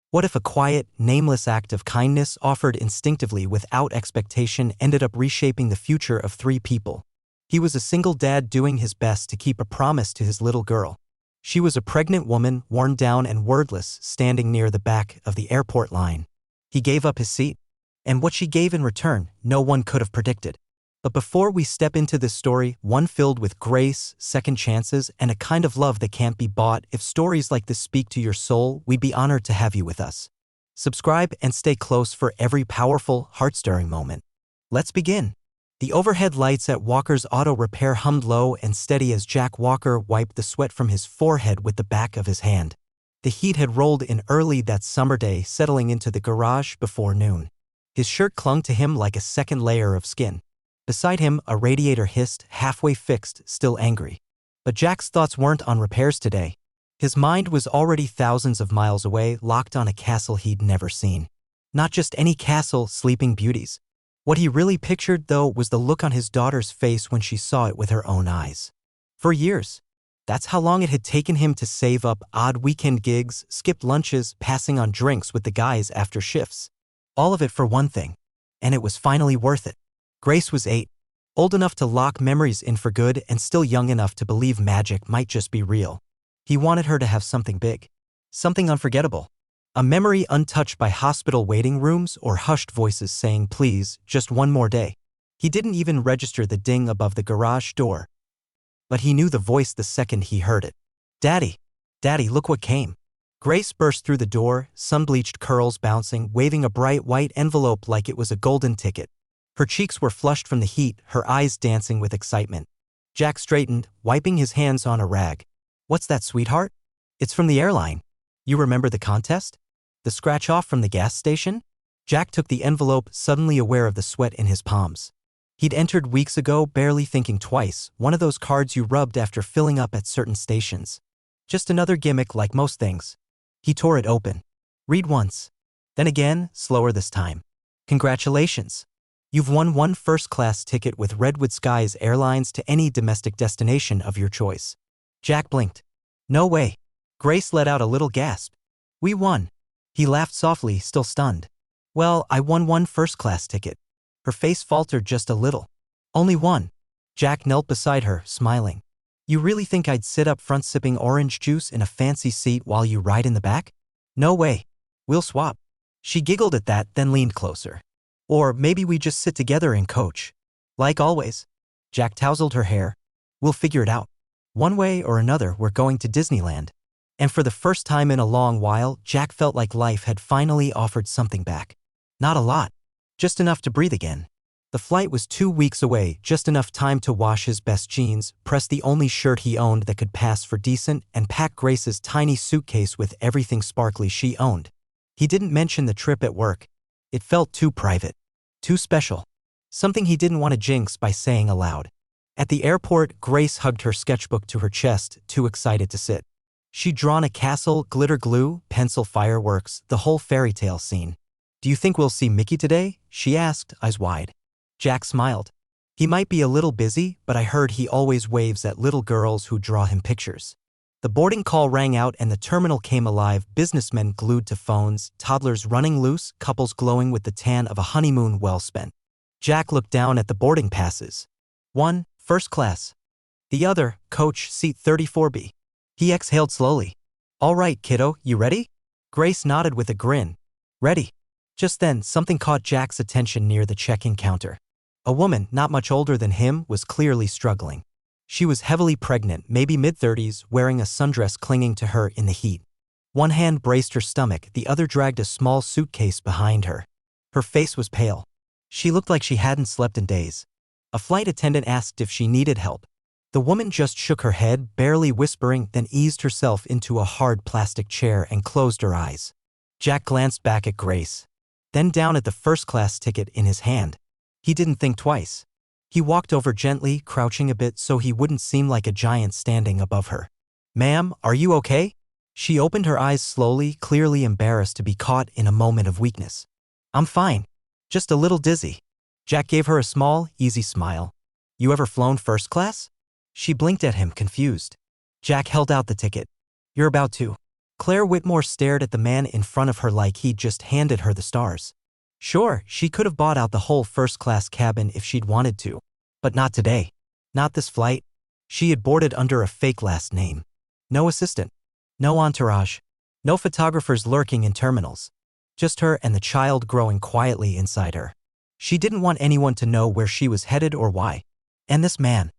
What if a quiet, nameless act of kindness offered instinctively without expectation ended up reshaping the future of three people? He was a single dad doing his best to keep a promise to his little girl. She was a pregnant woman, worn down and wordless, standing near the back of the airport line. He gave up his seat. And what she gave in return, no one could have predicted. But before we step into this story, one filled with grace, second chances, and a kind of love that can't be bought, if stories like this speak to your soul, we'd be honored to have you with us. Subscribe and stay close for every powerful, heart-stirring moment. Let's begin. The overhead lights at Walker's auto repair hummed low and steady as Jack Walker wiped the sweat from his forehead with the back of his hand. The heat had rolled in early that summer day, settling into the garage before noon. His shirt clung to him like a second layer of skin. Beside him, a radiator hissed, halfway fixed, still angry. But Jack's thoughts weren't on repairs today. His mind was already thousands of miles away, locked on a castle he'd never seen. Not just any castle, Sleeping Beauty's. What he really pictured, though, was the look on his daughter's face when she saw it with her own eyes. For years. That's how long it had taken him to save up odd weekend gigs, skip lunches, passing on drinks with the guys after shifts. All of it for one thing. And it was finally worth it. Grace was 8, old enough to lock memories in for good and still young enough to believe magic might just be real. He wanted her to have something big. Something unforgettable. A memory untouched by hospital waiting rooms or hushed voices saying, "Please, just one more day." He didn't even register the ding above the garage door. But he knew the voice the second he heard it. "Daddy! Daddy, look what came." Grace burst through the door, sun-bleached curls bouncing, waving a bright white envelope like it was a golden ticket. Her cheeks were flushed from the heat, her eyes dancing with excitement. Jack straightened, wiping his hands on a rag. "What's that, sweetheart?" "It's from the airline. You remember the contest? The scratch-off from the gas station?" Jack took the envelope, suddenly aware of the sweat in his palms. He'd entered weeks ago, barely thinking twice, one of those cards you rubbed after filling up at certain stations. Just another gimmick like most things. He tore it open. "Read once. Then again, slower this time. Congratulations. You've won one first-class ticket with Redwood Skies Airlines to any domestic destination of your choice." Jack blinked. "No way." Grace let out a little gasp. "We won." He laughed softly, still stunned. "Well, I won one first-class ticket." Her face faltered just a little. "Only one." Jack knelt beside her, smiling. "You really think I'd sit up front sipping orange juice in a fancy seat while you ride in the back?" "No way. We'll swap." She giggled at that, then leaned closer. "Or maybe we just sit together and coach. Like always." Jack tousled her hair. "We'll figure it out. One way or another, we're going to Disneyland." And for the first time in a long while, Jack felt like life had finally offered something back. Not a lot. Just enough to breathe again. The flight was 2 weeks away, just enough time to wash his best jeans, press the only shirt he owned that could pass for decent, and pack Grace's tiny suitcase with everything sparkly she owned. He didn't mention the trip at work. It felt too private. Too special. Something he didn't want to jinx by saying aloud. At the airport, Grace hugged her sketchbook to her chest, too excited to sit. She'd drawn a castle, glitter glue, pencil fireworks, the whole fairy tale scene. "Do you think we'll see Mickey today?" she asked, eyes wide. Jack smiled. "He might be a little busy, but I heard he always waves at little girls who draw him pictures." The boarding call rang out and the terminal came alive, businessmen glued to phones, toddlers running loose, couples glowing with the tan of a honeymoon well spent. Jack looked down at the boarding passes. One, first class. The other, coach, seat 34B. He exhaled slowly. "All right, kiddo, you ready?" Grace nodded with a grin. "Ready." Just then, something caught Jack's attention near the check-in counter. A woman, not much older than him, was clearly struggling. She was heavily pregnant, maybe mid-30s, wearing a sundress clinging to her in the heat. One hand braced her stomach, the other dragged a small suitcase behind her. Her face was pale. She looked like she hadn't slept in days. A flight attendant asked if she needed help. The woman just shook her head, barely whispering, then eased herself into a hard plastic chair and closed her eyes. Jack glanced back at Grace, then down at the first-class ticket in his hand. He didn't think twice. He walked over gently, crouching a bit so he wouldn't seem like a giant standing above her. "Ma'am, are you okay?" She opened her eyes slowly, clearly embarrassed to be caught in a moment of weakness. "I'm fine. Just a little dizzy." Jack gave her a small, easy smile. "You ever flown first class?" She blinked at him, confused. Jack held out the ticket. "You're about to." Claire Whitmore stared at the man in front of her like he'd just handed her the stars. Sure, she could have bought out the whole first-class cabin if she'd wanted to. But not today. Not this flight. She had boarded under a fake last name. No assistant. No entourage. No photographers lurking in terminals. Just her and the child growing quietly inside her. She didn't want anyone to know where she was headed or why. And this man.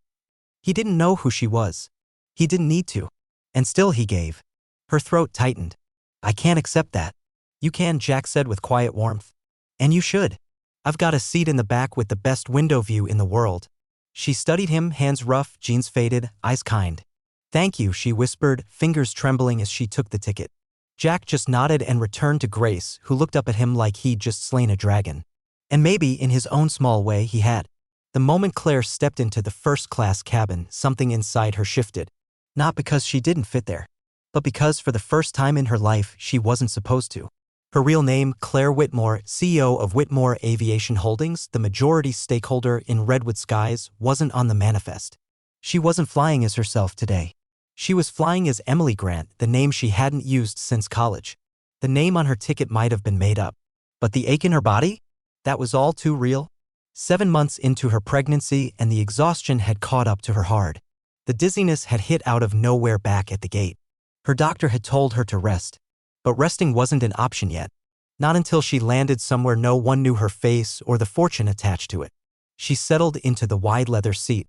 He didn't know who she was. He didn't need to. And still he gave. Her throat tightened. I can't accept that. You can, Jack said with quiet warmth. And you should. I've got a seat in the back with the best window view in the world. She studied him, hands rough, jeans faded, eyes kind. Thank you, she whispered, fingers trembling as she took the ticket. Jack just nodded and returned to Grace, who looked up at him like he'd just slain a dragon. And maybe, in his own small way, he had. The moment Claire stepped into the first-class cabin, something inside her shifted. Not because she didn't fit there, but because for the first time in her life, she wasn't supposed to. Her real name, Claire Whitmore, CEO of Whitmore Aviation Holdings, the majority stakeholder in Redwood Skies, wasn't on the manifest. She wasn't flying as herself today. She was flying as Emily Grant, the name she hadn't used since college. The name on her ticket might have been made up. But the ache in her body? That was all too real. 7 months into her pregnancy and the exhaustion had caught up to her hard. The dizziness had hit out of nowhere back at the gate. Her doctor had told her to rest. But resting wasn't an option yet. Not until she landed somewhere no one knew her face or the fortune attached to it. She settled into the wide leather seat.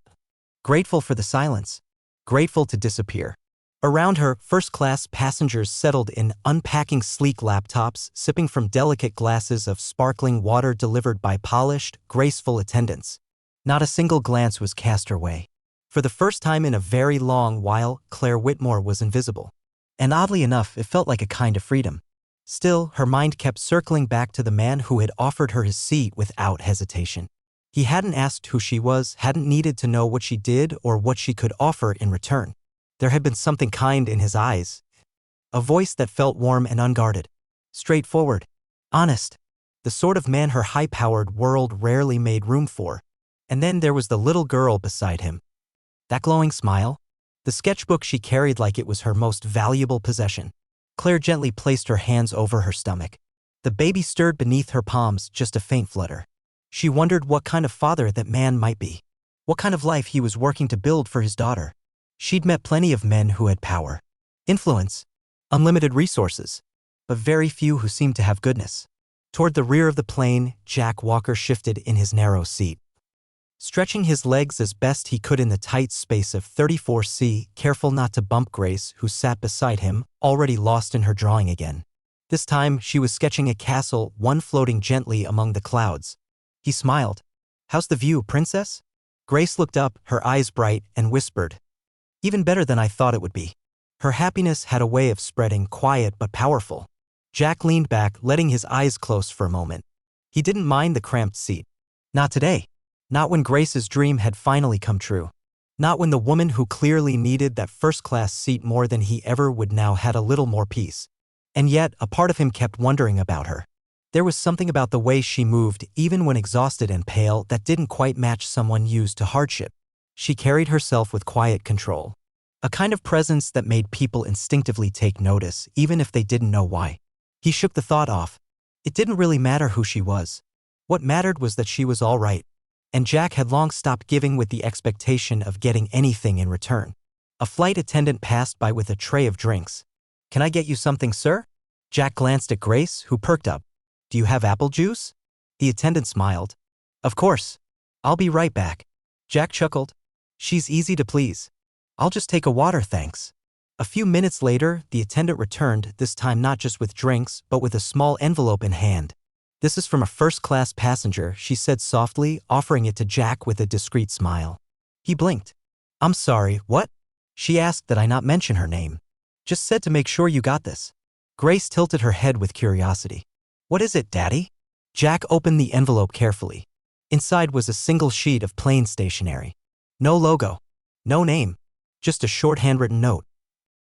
Grateful for the silence. Grateful to disappear. Around her, first-class passengers settled in, unpacking sleek laptops, sipping from delicate glasses of sparkling water delivered by polished, graceful attendants. Not a single glance was cast her way. For the first time in a very long while, Claire Whitmore was invisible. And oddly enough, it felt like a kind of freedom. Still, her mind kept circling back to the man who had offered her his seat without hesitation. He hadn't asked who she was, hadn't needed to know what she did or what she could offer in return. There had been something kind in his eyes. A voice that felt warm and unguarded. Straightforward. Honest. The sort of man her high-powered world rarely made room for. And then there was the little girl beside him. That glowing smile? The sketchbook she carried like it was her most valuable possession. Claire gently placed her hands over her stomach. The baby stirred beneath her palms, just a faint flutter. She wondered what kind of father that man might be. What kind of life he was working to build for his daughter. She'd met plenty of men who had power, influence, unlimited resources, but very few who seemed to have goodness. Toward the rear of the plane, Jack Walker shifted in his narrow seat. Stretching his legs as best he could in the tight space of 34C, careful not to bump Grace, who sat beside him, already lost in her drawing again. This time, she was sketching a castle, one floating gently among the clouds. He smiled. How's the view, princess? Grace looked up, her eyes bright, and whispered. Even better than I thought it would be. Her happiness had a way of spreading, quiet but powerful. Jack leaned back, letting his eyes close for a moment. He didn't mind the cramped seat. Not today. Not when Grace's dream had finally come true. Not when the woman who clearly needed that first-class seat more than he ever would now had a little more peace. And yet, a part of him kept wondering about her. There was something about the way she moved, even when exhausted and pale, that didn't quite match someone used to hardship. She carried herself with quiet control. A kind of presence that made people instinctively take notice, even if they didn't know why. He shook the thought off. It didn't really matter who she was. What mattered was that she was all right. And Jack had long stopped giving with the expectation of getting anything in return. A flight attendant passed by with a tray of drinks. Can I get you something, sir? Jack glanced at Grace, who perked up. Do you have apple juice? The attendant smiled. Of course. I'll be right back. Jack chuckled. She's easy to please. I'll just take a water, thanks. A few minutes later, the attendant returned, this time not just with drinks, but with a small envelope in hand. This is from a first-class passenger, she said softly, offering it to Jack with a discreet smile. He blinked. I'm sorry, what? She asked that I not mention her name. Just said to make sure you got this. Grace tilted her head with curiosity. What is it, Daddy? Jack opened the envelope carefully. Inside was a single sheet of plain stationery. No logo. No name. Just a short handwritten note.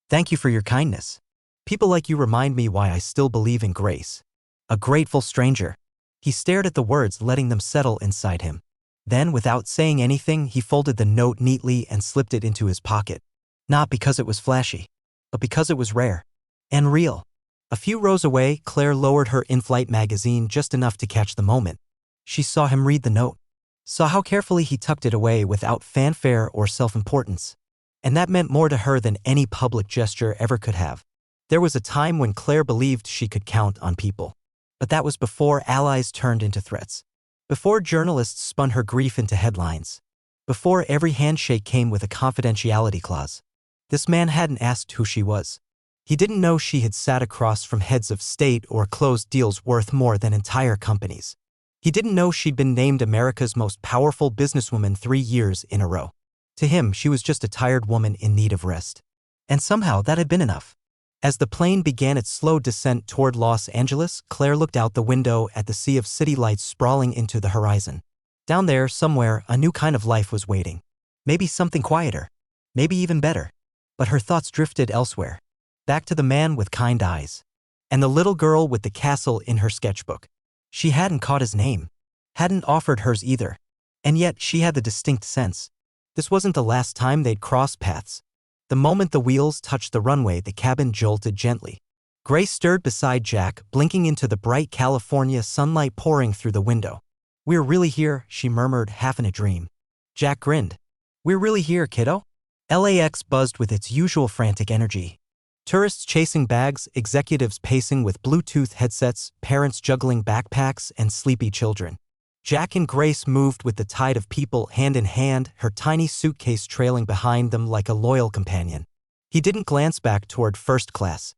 Thank you for your kindness. People like you remind me why I still believe in grace. A grateful stranger. He stared at the words, letting them settle inside him. Then, without saying anything, he folded the note neatly and slipped it into his pocket. Not because it was flashy, but because it was rare. And real. A few rows away, Claire lowered her in-flight magazine just enough to catch the moment. She saw him read the note. Saw how carefully he tucked it away without fanfare or self-importance. And that meant more to her than any public gesture ever could have. There was a time when Claire believed she could count on people. But that was before allies turned into threats. Before journalists spun her grief into headlines. Before every handshake came with a confidentiality clause. This man hadn't asked who she was. He didn't know she had sat across from heads of state or closed deals worth more than entire companies. He didn't know she'd been named America's most powerful businesswoman 3 years in a row. To him, she was just a tired woman in need of rest. And somehow that had been enough. As the plane began its slow descent toward Los Angeles, Claire looked out the window at the sea of city lights sprawling into the horizon. Down there, somewhere, a new kind of life was waiting. Maybe something quieter. Maybe even better. But her thoughts drifted elsewhere. Back to the man with kind eyes. And the little girl with the castle in her sketchbook. She hadn't caught his name. Hadn't offered hers either. And yet, she had the distinct sense. This wasn't the last time they'd crossed paths. The moment the wheels touched the runway, the cabin jolted gently. Grace stirred beside Jack, blinking into the bright California sunlight pouring through the window. "We're really here," she murmured, half in a dream. Jack grinned. "We're really here, kiddo?" LAX buzzed with its usual frantic energy. Tourists chasing bags, executives pacing with Bluetooth headsets, parents juggling backpacks, and sleepy children. Jack and Grace moved with the tide of people hand in hand, her tiny suitcase trailing behind them like a loyal companion. He didn't glance back toward first class.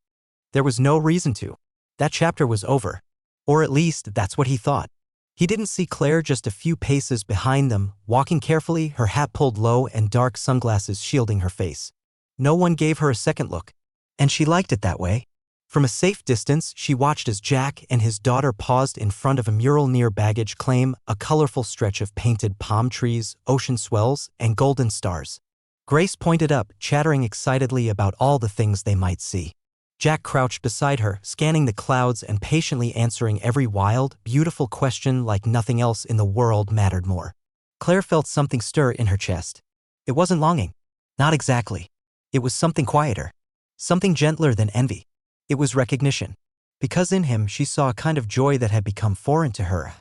There was no reason to. That chapter was over. Or at least, that's what he thought. He didn't see Claire just a few paces behind them, walking carefully, her hat pulled low and dark sunglasses shielding her face. No one gave her a second look. And she liked it that way. From a safe distance, she watched as Jack and his daughter paused in front of a mural near baggage claim, a colorful stretch of painted palm trees, ocean swells, and golden stars. Grace pointed up, chattering excitedly about all the things they might see. Jack crouched beside her, scanning the clouds and patiently answering every wild, beautiful question like nothing else in the world mattered more. Claire felt something stir in her chest. It wasn't longing. Not exactly. It was something quieter. Something gentler than envy. It was recognition. Because in him she saw a kind of joy that had become foreign to her.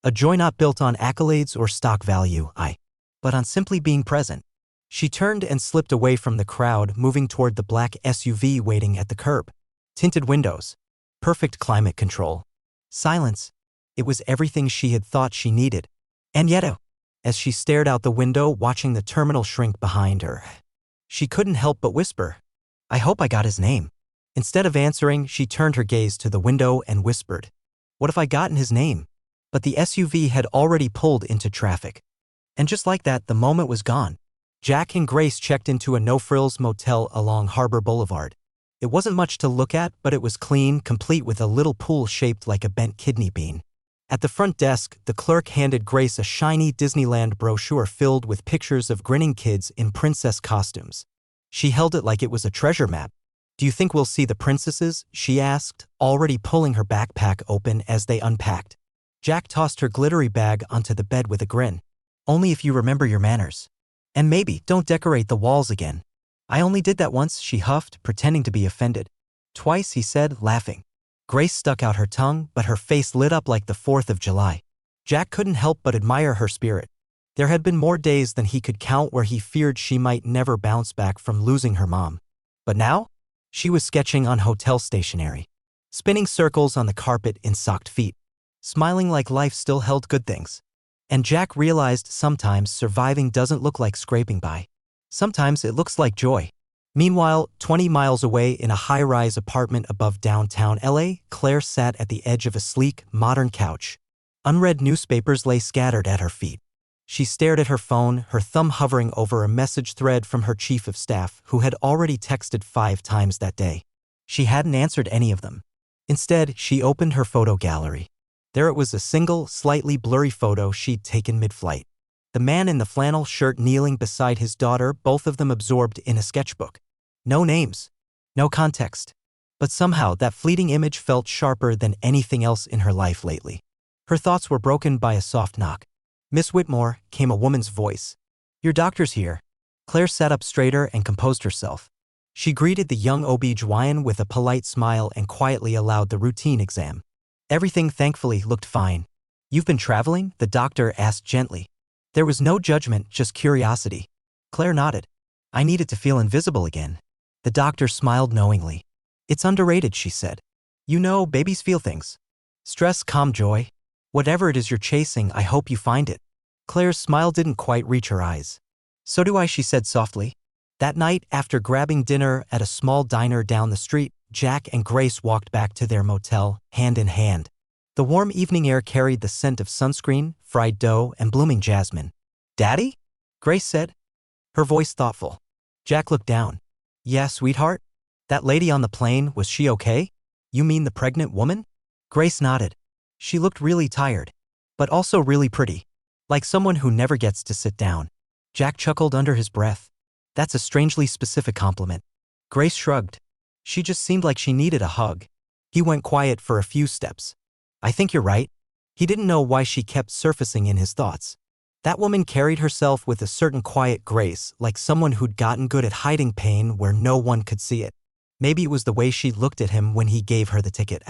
A joy not built on accolades or stock value, but on simply being present. She turned and slipped away from the crowd, moving toward the black SUV waiting at the curb. Tinted windows. Perfect climate control. Silence. It was everything she had thought she needed. And yet, as she stared out the window watching the terminal shrink behind her, she couldn't help but whisper, "I hope I got his name." Instead of answering, she turned her gaze to the window and whispered, "What if I gotten his name?" But the SUV had already pulled into traffic. And just like that, the moment was gone. Jack and Grace checked into a no-frills motel along Harbor Boulevard. It wasn't much to look at, but it was clean, complete with a little pool shaped like a bent kidney bean. At the front desk, the clerk handed Grace a shiny Disneyland brochure filled with pictures of grinning kids in princess costumes. She held it like it was a treasure map. "Do you think we'll see the princesses?" she asked, already pulling her backpack open as they unpacked. Jack tossed her glittery bag onto the bed with a grin. "Only if you remember your manners. And maybe don't decorate the walls again." "I only did that once," she huffed, pretending to be offended. "Twice," he said, laughing. Grace stuck out her tongue, but her face lit up like the 4th of July. Jack couldn't help but admire her spirit. There had been more days than he could count where he feared she might never bounce back from losing her mom. But now? She was sketching on hotel stationery, spinning circles on the carpet in socked feet, smiling like life still held good things. And Jack realized sometimes surviving doesn't look like scraping by. Sometimes it looks like joy. Meanwhile, 20 miles away in a high-rise apartment above downtown LA, Claire sat at the edge of a sleek, modern couch. Unread newspapers lay scattered at her feet. She stared at her phone, her thumb hovering over a message thread from her chief of staff, who had already texted 5 times that day. She hadn't answered any of them. Instead, she opened her photo gallery. There it was, a single, slightly blurry photo she'd taken mid-flight. The man in the flannel shirt kneeling beside his daughter, both of them absorbed in a sketchbook. No names. No context. But somehow that fleeting image felt sharper than anything else in her life lately. Her thoughts were broken by a soft knock. "Miss Whitmore," came a woman's voice. "Your doctor's here." Claire sat up straighter and composed herself. She greeted the young OB-GYN with a polite smile and quietly allowed the routine exam. Everything thankfully looked fine. "You've been traveling?" the doctor asked gently. There was no judgment, just curiosity. Claire nodded. "I needed to feel invisible again." The doctor smiled knowingly. "It's underrated," she said. "You know, babies feel things. Stress, calm, joy. Whatever it is you're chasing, I hope you find it." Claire's smile didn't quite reach her eyes. "So do I," she said softly. That night, after grabbing dinner at a small diner down the street, Jack and Grace walked back to their motel, hand in hand. The warm evening air carried the scent of sunscreen, fried dough, and blooming jasmine. "Daddy?" Grace said, her voice thoughtful. Jack looked down. "Yeah, sweetheart? That lady on the plane, was she okay? You mean the pregnant woman?" Grace nodded. She looked really tired, but also really pretty, like someone who never gets to sit down. Jack chuckled under his breath. "That's a strangely specific compliment." Grace shrugged. She just seemed like she needed a hug. He went quiet for a few steps. "I think you're right." He didn't know why she kept surfacing in his thoughts. That woman carried herself with a certain quiet grace, like someone who'd gotten good at hiding pain where no one could see it. Maybe it was the way she looked at him when he gave her the ticket.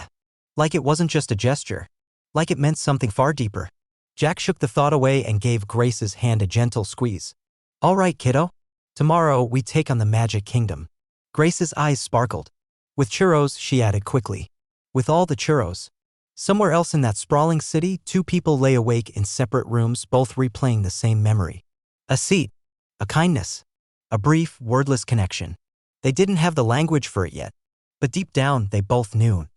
Like it wasn't just a gesture. Like it meant something far deeper. Jack shook the thought away and gave Grace's hand a gentle squeeze. "All right, kiddo. Tomorrow we take on the Magic Kingdom." Grace's eyes sparkled. "With churros," she added quickly. "With all the churros." Somewhere else in that sprawling city, two people lay awake in separate rooms, both replaying the same memory. A seat. A kindness. A brief, wordless connection. They didn't have the language for it yet. But deep down, they both knew.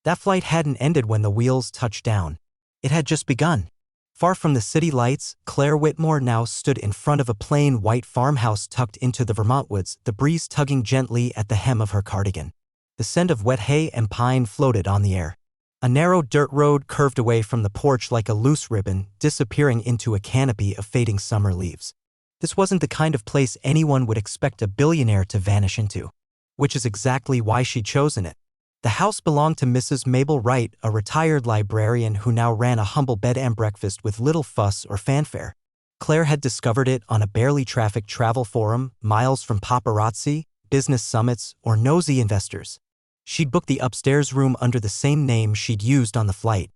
That flight hadn't ended when the wheels touched down. It had just begun. Far from the city lights, Claire Whitmore now stood in front of a plain white farmhouse tucked into the Vermont woods, the breeze tugging gently at the hem of her cardigan. The scent of wet hay and pine floated on the air. A narrow dirt road curved away from the porch like a loose ribbon, disappearing into a canopy of fading summer leaves. This wasn't the kind of place anyone would expect a billionaire to vanish into. Which is exactly why she'd chosen it. The house belonged to Mrs. Mabel Wright, a retired librarian who now ran a humble bed and breakfast with little fuss or fanfare. Claire had discovered it on a barely trafficked travel forum, miles from paparazzi, business summits, or nosy investors. She'd booked the upstairs room under the same name she'd used on the flight.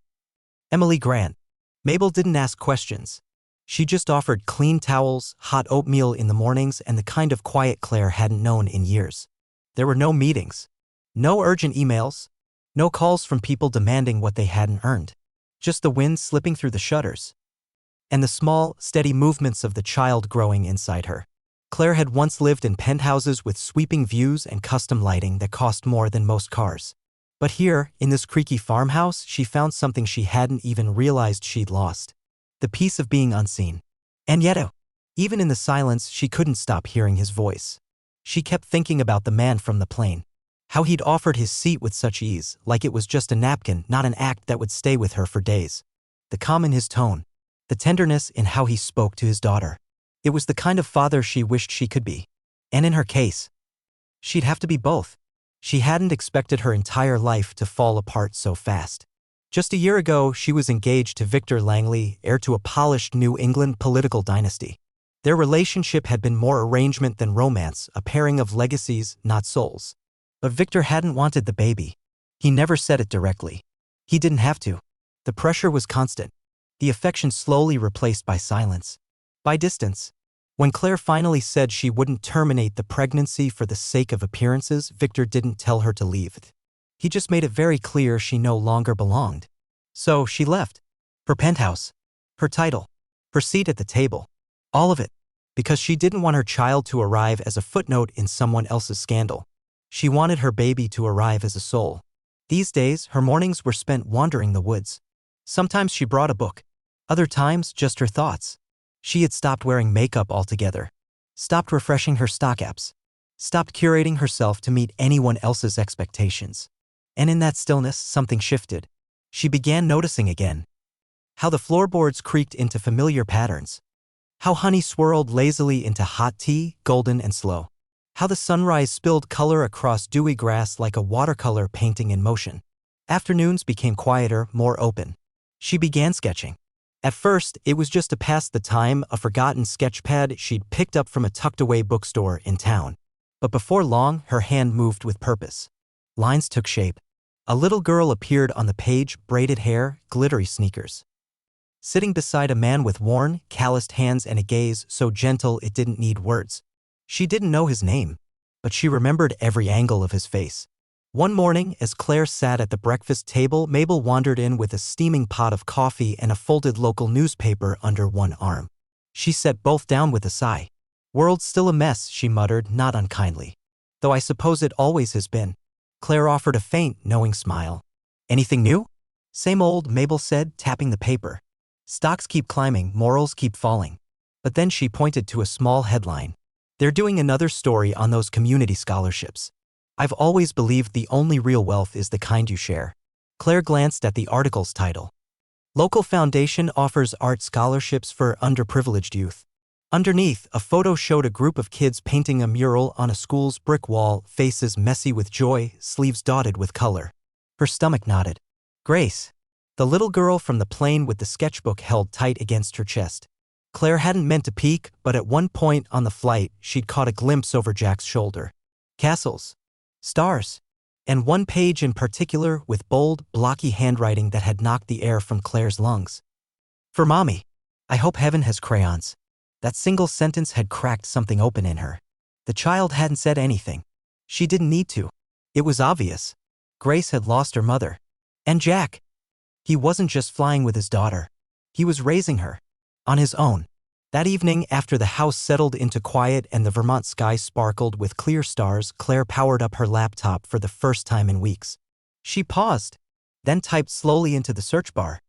Emily Grant. Mabel didn't ask questions. She just offered clean towels, hot oatmeal in the mornings, and the kind of quiet Claire hadn't known in years. There were no meetings. No urgent emails. No calls from people demanding what they hadn't earned. Just the wind slipping through the shutters. And the small, steady movements of the child growing inside her. Claire had once lived in penthouses with sweeping views and custom lighting that cost more than most cars. But here, in this creaky farmhouse, she found something she hadn't even realized she'd lost. The peace of being unseen. And yet, even in the silence, she couldn't stop hearing his voice. She kept thinking about the man from the plane. How he'd offered his seat with such ease, like it was just a napkin, not an act that would stay with her for days. The calm in his tone. The tenderness in how he spoke to his daughter. It was the kind of father she wished she could be. And in her case, she'd have to be both. She hadn't expected her entire life to fall apart so fast. Just a year ago, she was engaged to Victor Langley, heir to a polished New England political dynasty. Their relationship had been more arrangement than romance, a pairing of legacies, not souls. But Victor hadn't wanted the baby. He never said it directly. He didn't have to. The pressure was constant. The affection slowly replaced by silence. By distance. When Claire finally said she wouldn't terminate the pregnancy for the sake of appearances, Victor didn't tell her to leave. He just made it very clear she no longer belonged. So she left. Her penthouse. Her title. Her seat at the table. All of it. Because she didn't want her child to arrive as a footnote in someone else's scandal. She wanted her baby to arrive as a soul. These days, her mornings were spent wandering the woods. Sometimes she brought a book. Other times, just her thoughts. She had stopped wearing makeup altogether. Stopped refreshing her stock apps. Stopped curating herself to meet anyone else's expectations. And in that stillness, something shifted. She began noticing again. How the floorboards creaked into familiar patterns. How honey swirled lazily into hot tea, golden and slow. How the sunrise spilled color across dewy grass like a watercolor painting in motion. Afternoons became quieter, more open. She began sketching. At first, it was just to pass the time, a forgotten sketch pad she'd picked up from a tucked-away bookstore in town. But before long, her hand moved with purpose. Lines took shape. A little girl appeared on the page, braided hair, glittery sneakers. Sitting beside a man with worn, calloused hands and a gaze so gentle it didn't need words. She didn't know his name, but she remembered every angle of his face. One morning, as Claire sat at the breakfast table, Mabel wandered in with a steaming pot of coffee and a folded local newspaper under one arm. She set both down with a sigh. "World's still a mess," she muttered, not unkindly. "Though I suppose it always has been." Claire offered a faint, knowing smile. "Anything new?" "Same old," Mabel said, tapping the paper. "Stocks keep climbing, morals keep falling." But then she pointed to a small headline. "They're doing another story on those community scholarships. I've always believed the only real wealth is the kind you share." Claire glanced at the article's title. "Local foundation offers art scholarships for underprivileged youth." Underneath, a photo showed a group of kids painting a mural on a school's brick wall, faces messy with joy, sleeves dotted with color. Her stomach knotted. Grace. The little girl from the plane with the sketchbook held tight against her chest. Claire hadn't meant to peek, but at one point on the flight, she'd caught a glimpse over Jack's shoulder. Castles. Stars. And one page in particular with bold, blocky handwriting that had knocked the air from Claire's lungs. "For Mommy. I hope heaven has crayons." That single sentence had cracked something open in her. The child hadn't said anything. She didn't need to. It was obvious. Grace had lost her mother. And Jack. He wasn't just flying with his daughter. He was raising her. On his own. That evening, after the house settled into quiet and the Vermont sky sparkled with clear stars, Claire powered up her laptop for the first time in weeks. She paused, then typed slowly into the search bar.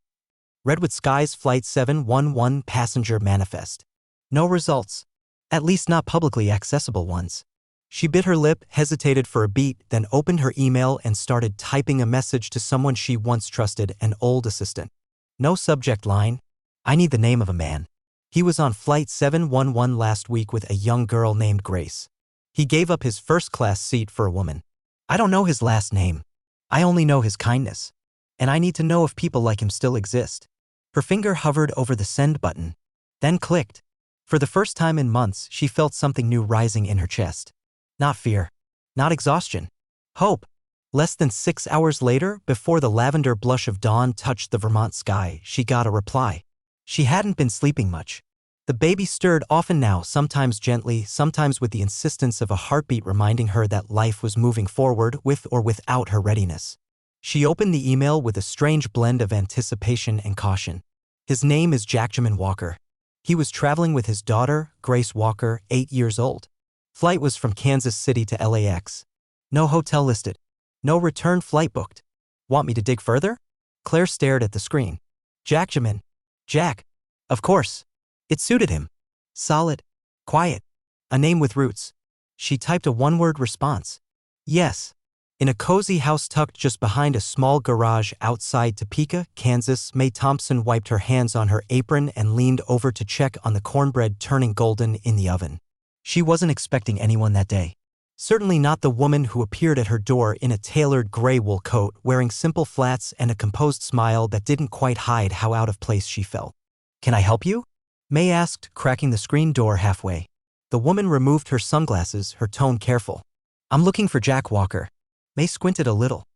Redwood Skies Flight 711 Passenger Manifest. No results. At least not publicly accessible ones. She bit her lip, hesitated for a beat, then opened her email and started typing a message to someone she once trusted, an old assistant. No subject line. "I need the name of a man. He was on Flight 711 last week with a young girl named Grace. He gave up his first-class seat for a woman. I don't know his last name. I only know his kindness. And I need to know if people like him still exist." Her finger hovered over the send button, then clicked. For the first time in months, she felt something new rising in her chest. Not fear. Not exhaustion. Hope. Less than 6 hours later, before the lavender blush of dawn touched the Vermont sky, she got a reply. She hadn't been sleeping much. The baby stirred often now, sometimes gently, sometimes with the insistence of a heartbeat reminding her that life was moving forward with or without her readiness. She opened the email with a strange blend of anticipation and caution. "His name is Jackman Walker. He was traveling with his daughter, Grace Walker, 8 years old. Flight was from Kansas City to LAX. No hotel listed. No return flight booked. Want me to dig further?" Claire stared at the screen. Jackman. Jack. Of course. It suited him. Solid. Quiet. A name with roots. She typed a one-word response. Yes. In a cozy house tucked just behind a small garage outside Topeka, Kansas, Mae Thompson wiped her hands on her apron and leaned over to check on the cornbread turning golden in the oven. She wasn't expecting anyone that day. Certainly not the woman who appeared at her door in a tailored gray wool coat, wearing simple flats and a composed smile that didn't quite hide how out of place she felt. "Can I help you?" Mae asked, cracking the screen door halfway. The woman removed her sunglasses, her tone careful. "I'm looking for Jack Walker." Mae squinted a little.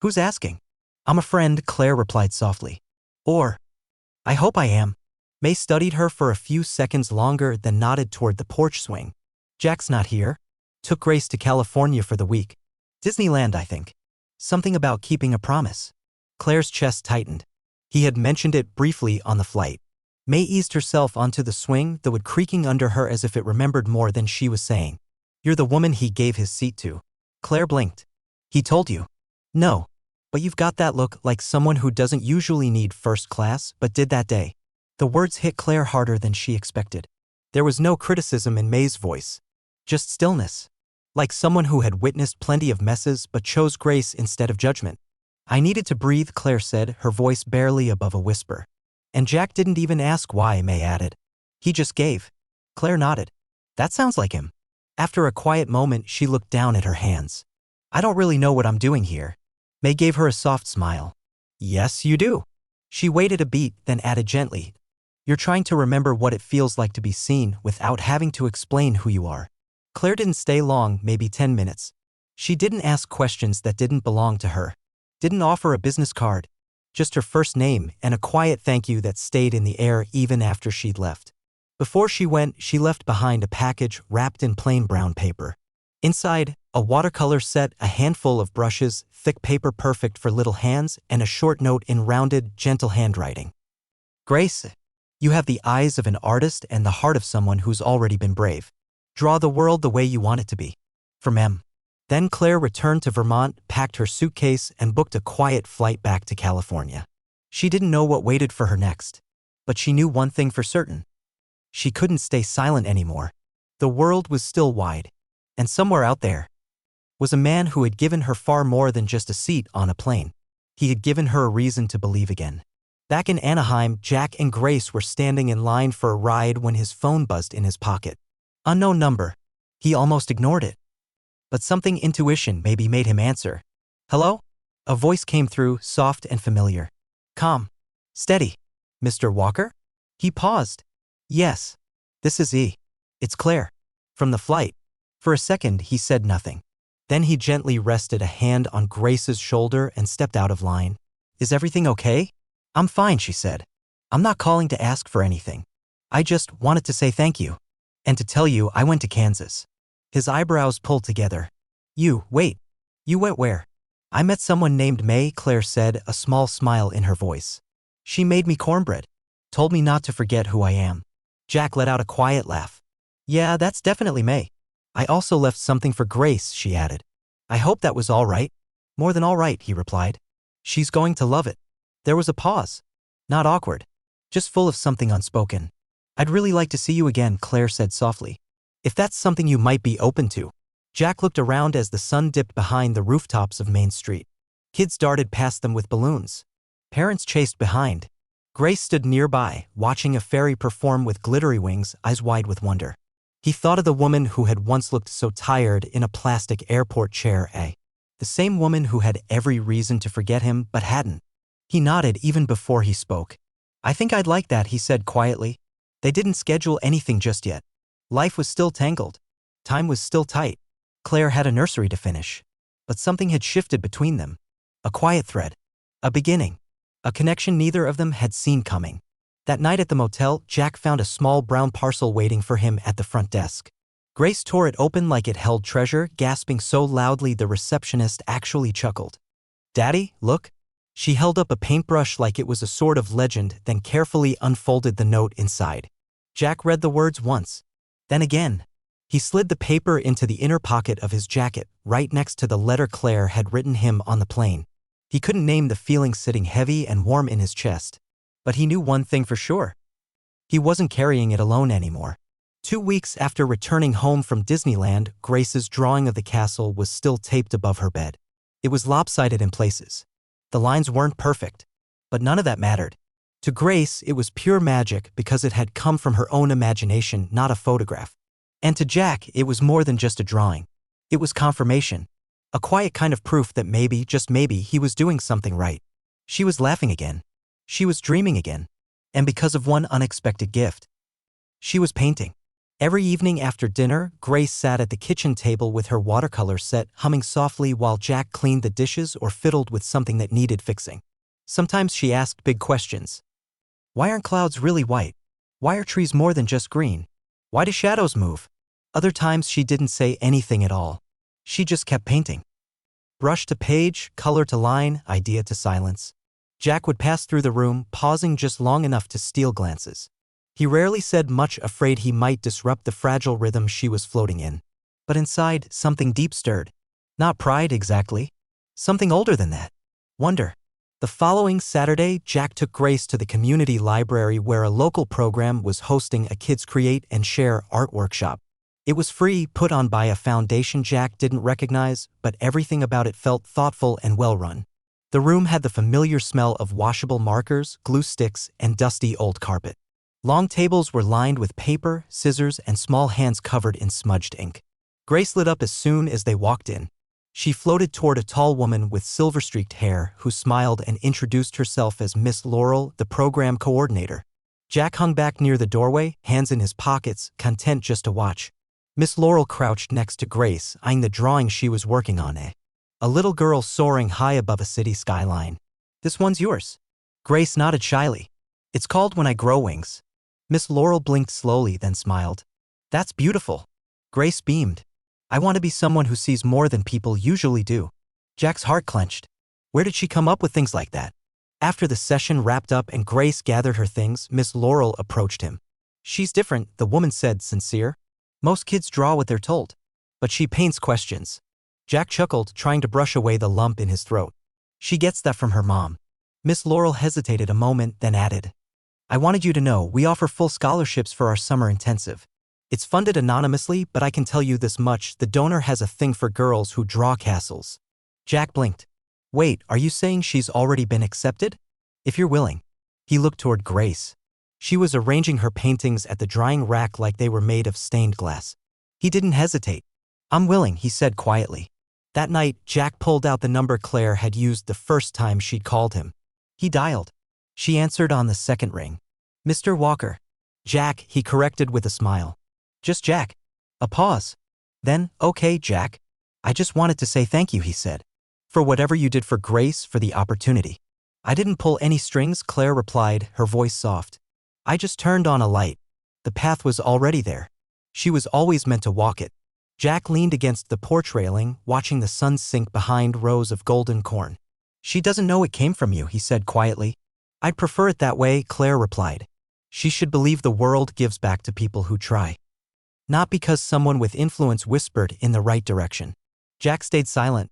"Who's asking?" "I'm a friend," Claire replied softly. "Or, I hope I am." Mae studied her for a few seconds longer, then nodded toward the porch swing. "Jack's not here. Took Grace to California for the week. Disneyland, I think. Something about keeping a promise." Claire's chest tightened. He had mentioned it briefly on the flight. Mae eased herself onto the swing, the wood creaking under her as if it remembered more than she was saying. "You're the woman he gave his seat to." Claire blinked. "He told you?" "No. But you've got that look, like someone who doesn't usually need first class, but did that day." The words hit Claire harder than she expected. There was no criticism in Mae's voice. Just stillness. Like someone who had witnessed plenty of messes but chose grace instead of judgment. "I needed to breathe," Claire said, her voice barely above a whisper. "And Jack didn't even ask why," Mae added. "He just gave." Claire nodded. "That sounds like him." After a quiet moment, she looked down at her hands. "I don't really know what I'm doing here." Mae gave her a soft smile. "Yes, you do." She waited a beat, then added gently. "You're trying to remember what it feels like to be seen without having to explain who you are." Claire didn't stay long, maybe 10 minutes. She didn't ask questions that didn't belong to her. Didn't offer a business card. Just her first name and a quiet thank you that stayed in the air even after she'd left. Before she went, she left behind a package wrapped in plain brown paper. Inside, a watercolor set, a handful of brushes, thick paper perfect for little hands, and a short note in rounded, gentle handwriting. Grace, you have the eyes of an artist and the heart of someone who's already been brave. Draw the world the way you want it to be. From M. Then Claire returned to Vermont, packed her suitcase, and booked a quiet flight back to California. She didn't know what waited for her next. But she knew one thing for certain. She couldn't stay silent anymore. The world was still wide. And somewhere out there was a man who had given her far more than just a seat on a plane. He had given her a reason to believe again. Back in Anaheim, Jack and Grace were standing in line for a ride when his phone buzzed in his pocket. Unknown number. He almost ignored it. But something intuition maybe made him answer. Hello? A voice came through, soft and familiar. Calm. Steady. Mr. Walker? He paused. Yes. This is E. It's Claire. From the flight. For a second, he said nothing. Then he gently rested a hand on Grace's shoulder and stepped out of line. Is everything okay? I'm fine, she said. I'm not calling to ask for anything. I just wanted to say thank you. And to tell you I went to Kansas. His eyebrows pulled together. Wait. You went where? I met someone named May, Claire said, a small smile in her voice. She made me cornbread. Told me not to forget who I am. Jack let out a quiet laugh. Yeah, that's definitely May. I also left something for Grace, she added. I hope that was all right. More than all right, he replied. She's going to love it. There was a pause. Not awkward. Just full of something unspoken. I'd really like to see you again, Claire said softly. If that's something you might be open to. Jack looked around as the sun dipped behind the rooftops of Main Street. Kids darted past them with balloons. Parents chased behind. Grace stood nearby, watching a fairy perform with glittery wings, eyes wide with wonder. He thought of the woman who had once looked so tired in a plastic airport chair, the same woman who had every reason to forget him but hadn't. He nodded even before he spoke. I think I'd like that, he said quietly. They didn't schedule anything just yet. Life was still tangled. Time was still tight. Claire had a nursery to finish. But something had shifted between them. A quiet thread. A beginning. A connection neither of them had seen coming. That night at the motel, Jack found a small brown parcel waiting for him at the front desk. Grace tore it open like it held treasure, gasping so loudly the receptionist actually chuckled. Daddy, look. She held up a paintbrush like it was a sword of legend, then carefully unfolded the note inside. Jack read the words once. Then again. He slid the paper into the inner pocket of his jacket, right next to the letter Claire had written him on the plane. He couldn't name the feeling sitting heavy and warm in his chest. But he knew one thing for sure. He wasn't carrying it alone anymore. 2 weeks after returning home from Disneyland, Grace's drawing of the castle was still taped above her bed. It was lopsided in places. The lines weren't perfect. But none of that mattered. To Grace, it was pure magic because it had come from her own imagination, not a photograph. And to Jack, it was more than just a drawing. It was confirmation. A quiet kind of proof that maybe, just maybe, he was doing something right. She was laughing again. She was dreaming again. And because of one unexpected gift. She was painting. Every evening after dinner, Grace sat at the kitchen table with her watercolor set, humming softly while Jack cleaned the dishes or fiddled with something that needed fixing. Sometimes she asked big questions. Why aren't clouds really white? Why are trees more than just green? Why do shadows move? Other times she didn't say anything at all. She just kept painting. Brush to page, color to line, idea to silence. Jack would pass through the room, pausing just long enough to steal glances. He rarely said much, afraid he might disrupt the fragile rhythm she was floating in. But inside, something deep stirred. Not pride exactly. Something older than that. Wonder. The following Saturday, Jack took Grace to the community library where a local program was hosting a Kids Create and Share art workshop. It was free, put on by a foundation Jack didn't recognize, but everything about it felt thoughtful and well-run. The room had the familiar smell of washable markers, glue sticks, and dusty old carpet. Long tables were lined with paper, scissors, and small hands covered in smudged ink. Grace lit up as soon as they walked in. She floated toward a tall woman with silver-streaked hair who smiled and introduced herself as Miss Laurel, the program coordinator. Jack hung back near the doorway, hands in his pockets, content just to watch. Miss Laurel crouched next to Grace, eyeing the drawing she was working on. A little girl soaring high above a city skyline. This one's yours. Grace nodded shyly. It's called When I Grow Wings. Miss Laurel blinked slowly, then smiled. That's beautiful. Grace beamed. I want to be someone who sees more than people usually do. Jack's heart clenched. Where did she come up with things like that? After the session wrapped up and Grace gathered her things, Miss Laurel approached him. She's different, the woman said, sincere. Most kids draw what they're told. But she paints questions. Jack chuckled, trying to brush away the lump in his throat. She gets that from her mom. Miss Laurel hesitated a moment, then added, I wanted you to know we offer full scholarships for our summer intensive. It's funded anonymously, but I can tell you this much, the donor has a thing for girls who draw castles. Jack blinked. Wait, are you saying she's already been accepted? If you're willing. He looked toward Grace. She was arranging her paintings at the drying rack like they were made of stained glass. He didn't hesitate. I'm willing, he said quietly. That night, Jack pulled out the number Claire had used the first time she'd called him. He dialed. She answered on the second ring. Mr. Walker. Jack, he corrected with a smile. Just Jack. A pause. Then, okay, Jack. I just wanted to say thank you, he said. For whatever you did for Grace, for the opportunity. I didn't pull any strings, Claire replied, her voice soft. I just turned on a light. The path was already there. She was always meant to walk it. Jack leaned against the porch railing, watching the sun sink behind rows of golden corn. She doesn't know it came from you, he said quietly. I'd prefer it that way, Claire replied. She should believe the world gives back to people who try. Not because someone with influence whispered in the right direction. Jack stayed silent,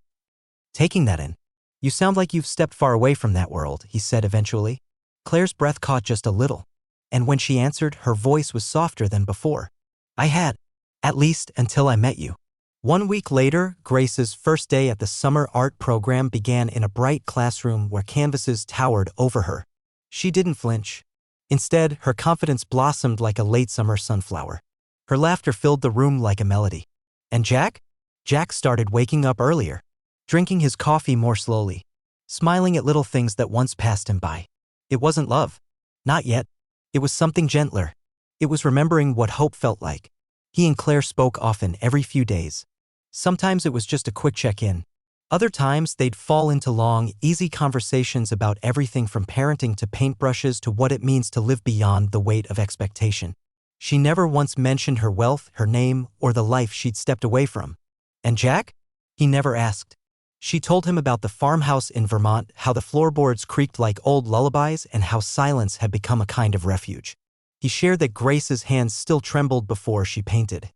taking that in. You sound like you've stepped far away from that world, he said eventually. Claire's breath caught just a little. And when she answered, her voice was softer than before. I had. At least until I met you. 1 week later, Grace's first day at the summer art program began in a bright classroom where canvases towered over her. She didn't flinch. Instead, her confidence blossomed like a late summer sunflower. Her laughter filled the room like a melody. And Jack? Jack started waking up earlier, drinking his coffee more slowly, smiling at little things that once passed him by. It wasn't love. Not yet. It was something gentler. It was remembering what hope felt like. He and Claire spoke often, every few days. Sometimes it was just a quick check-in. Other times they'd fall into long, easy conversations about everything from parenting to paintbrushes to what it means to live beyond the weight of expectation. She never once mentioned her wealth, her name, or the life she'd stepped away from. And Jack? He never asked. She told him about the farmhouse in Vermont, how the floorboards creaked like old lullabies, and how silence had become a kind of refuge. He shared that Grace's hands still trembled before she painted,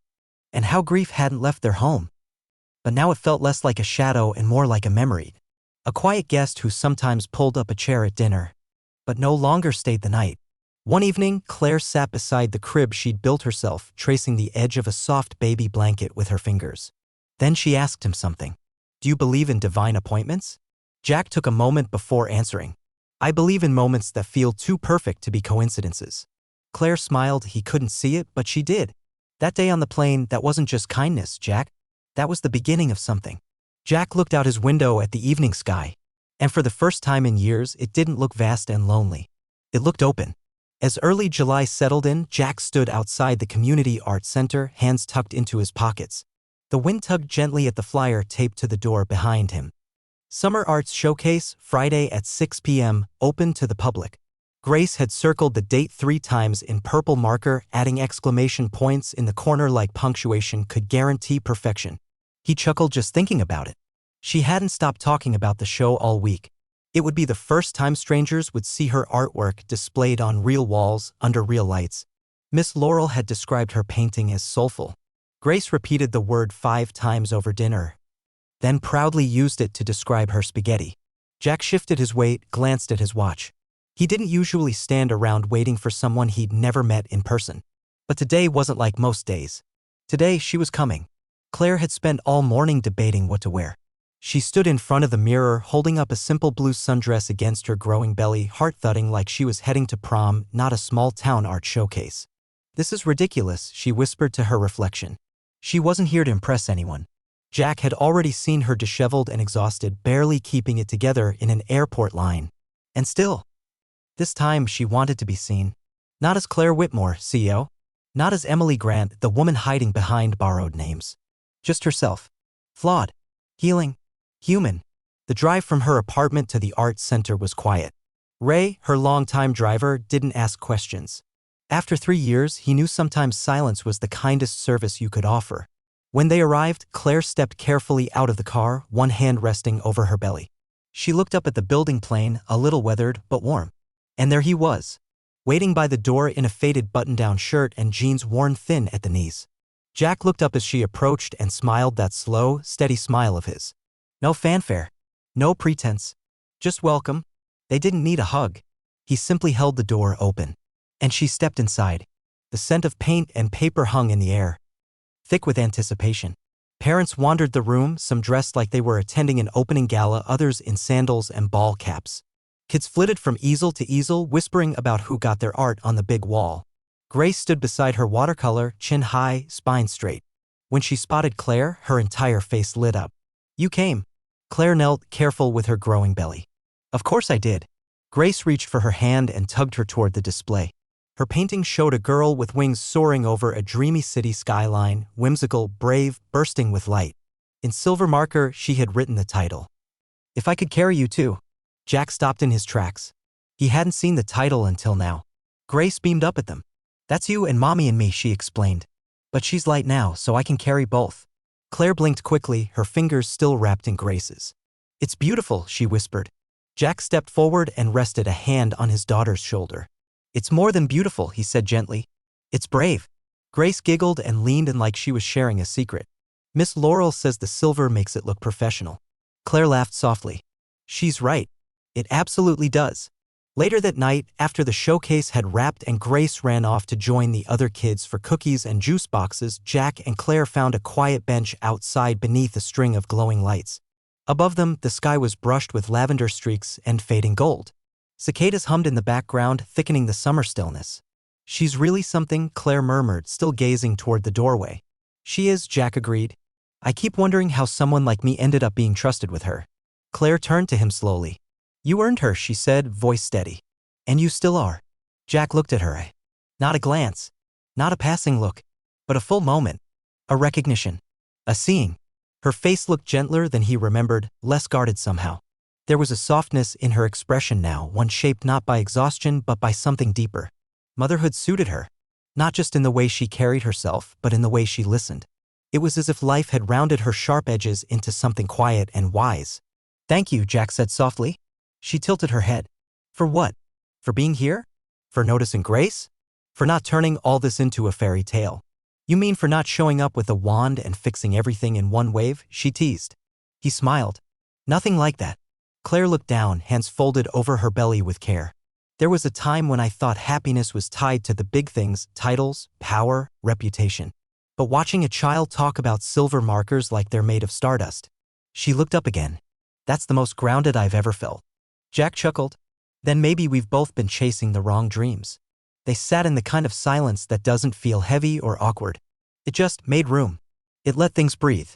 and how grief hadn't left their home. But now it felt less like a shadow and more like a memory. A quiet guest who sometimes pulled up a chair at dinner, but no longer stayed the night. One evening, Claire sat beside the crib she'd built herself, tracing the edge of a soft baby blanket with her fingers. Then she asked him something. Do you believe in divine appointments? Jack took a moment before answering. I believe in moments that feel too perfect to be coincidences. Claire smiled. He couldn't see it, but she did. That day on the plane, that wasn't just kindness, Jack. That was the beginning of something. Jack looked out his window at the evening sky, and for the first time in years, it didn't look vast and lonely. It looked open. As early July settled in, Jack stood outside the community art center, hands tucked into his pockets. The wind tugged gently at the flyer taped to the door behind him. Summer Arts Showcase, Friday at 6 p.m., open to the public. Grace had circled the date 3 times in purple marker, adding exclamation points in the corner like punctuation could guarantee perfection. He chuckled just thinking about it. She hadn't stopped talking about the show all week. It would be the first time strangers would see her artwork displayed on real walls, under real lights. Miss Laurel had described her painting as soulful. Grace repeated the word 5 times over dinner, then proudly used it to describe her spaghetti. Jack shifted his weight, glanced at his watch. He didn't usually stand around waiting for someone he'd never met in person. But today wasn't like most days. Today, she was coming. Claire had spent all morning debating what to wear. She stood in front of the mirror, holding up a simple blue sundress against her growing belly, heart thudding like she was heading to prom, not a small-town art showcase. This is ridiculous, she whispered to her reflection. She wasn't here to impress anyone. Jack had already seen her disheveled and exhausted, barely keeping it together in an airport line. And still, this time she wanted to be seen. Not as Claire Whitmore, CEO. Not as Emily Grant, the woman hiding behind borrowed names. Just herself. Flawed. Healing. Human. The drive from her apartment to the art center was quiet. Ray, her longtime driver, didn't ask questions. After 3 years, he knew sometimes silence was the kindest service you could offer. When they arrived, Claire stepped carefully out of the car, one hand resting over her belly. She looked up at the building plane, a little weathered but warm. And there he was, waiting by the door in a faded button-down shirt and jeans worn thin at the knees. Jack looked up as she approached and smiled that slow, steady smile of his. No fanfare. No pretense. Just welcome. They didn't need a hug. He simply held the door open. And she stepped inside. The scent of paint and paper hung in the air, thick with anticipation. Parents wandered the room, some dressed like they were attending an opening gala, others in sandals and ball caps. Kids flitted from easel to easel, whispering about who got their art on the big wall. Grace stood beside her watercolor, chin high, spine straight. When she spotted Claire, her entire face lit up. You came. Claire knelt, careful with her growing belly. Of course I did. Grace reached for her hand and tugged her toward the display. Her painting showed a girl with wings soaring over a dreamy city skyline, whimsical, brave, bursting with light. In silver marker, she had written the title. If I Could Carry You Too. Jack stopped in his tracks. He hadn't seen the title until now. Grace beamed up at them. That's you and Mommy and me, she explained. But she's light now, so I can carry both. Claire blinked quickly, her fingers still wrapped in Grace's. It's beautiful, she whispered. Jack stepped forward and rested a hand on his daughter's shoulder. It's more than beautiful, he said gently. It's brave. Grace giggled and leaned in like she was sharing a secret. Miss Laurel says the silver makes it look professional. Claire laughed softly. She's right. It absolutely does. Later that night, after the showcase had wrapped and Grace ran off to join the other kids for cookies and juice boxes, Jack and Claire found a quiet bench outside beneath a string of glowing lights. Above them, the sky was brushed with lavender streaks and fading gold. Cicadas hummed in the background, thickening the summer stillness. She's really something, Claire murmured, still gazing toward the doorway. She is, Jack agreed. I keep wondering how someone like me ended up being trusted with her. Claire turned to him slowly. You earned her, she said, voice steady. And you still are. Jack looked at her. Not a glance. Not a passing look. But a full moment. A recognition. A seeing. Her face looked gentler than he remembered, less guarded somehow. There was a softness in her expression now, one shaped not by exhaustion but by something deeper. Motherhood suited her. Not just in the way she carried herself, but in the way she listened. It was as if life had rounded her sharp edges into something quiet and wise. Thank you, Jack said softly. She tilted her head. For what? For being here? For noticing Grace? For not turning all this into a fairy tale? You mean for not showing up with a wand and fixing everything in one wave? She teased. He smiled. Nothing like that. Claire looked down, hands folded over her belly with care. There was a time when I thought happiness was tied to the big things, titles, power, reputation. But watching a child talk about silver markers like they're made of stardust. She looked up again. That's the most grounded I've ever felt. Jack chuckled. Then maybe we've both been chasing the wrong dreams. They sat in the kind of silence that doesn't feel heavy or awkward. It just made room. It let things breathe.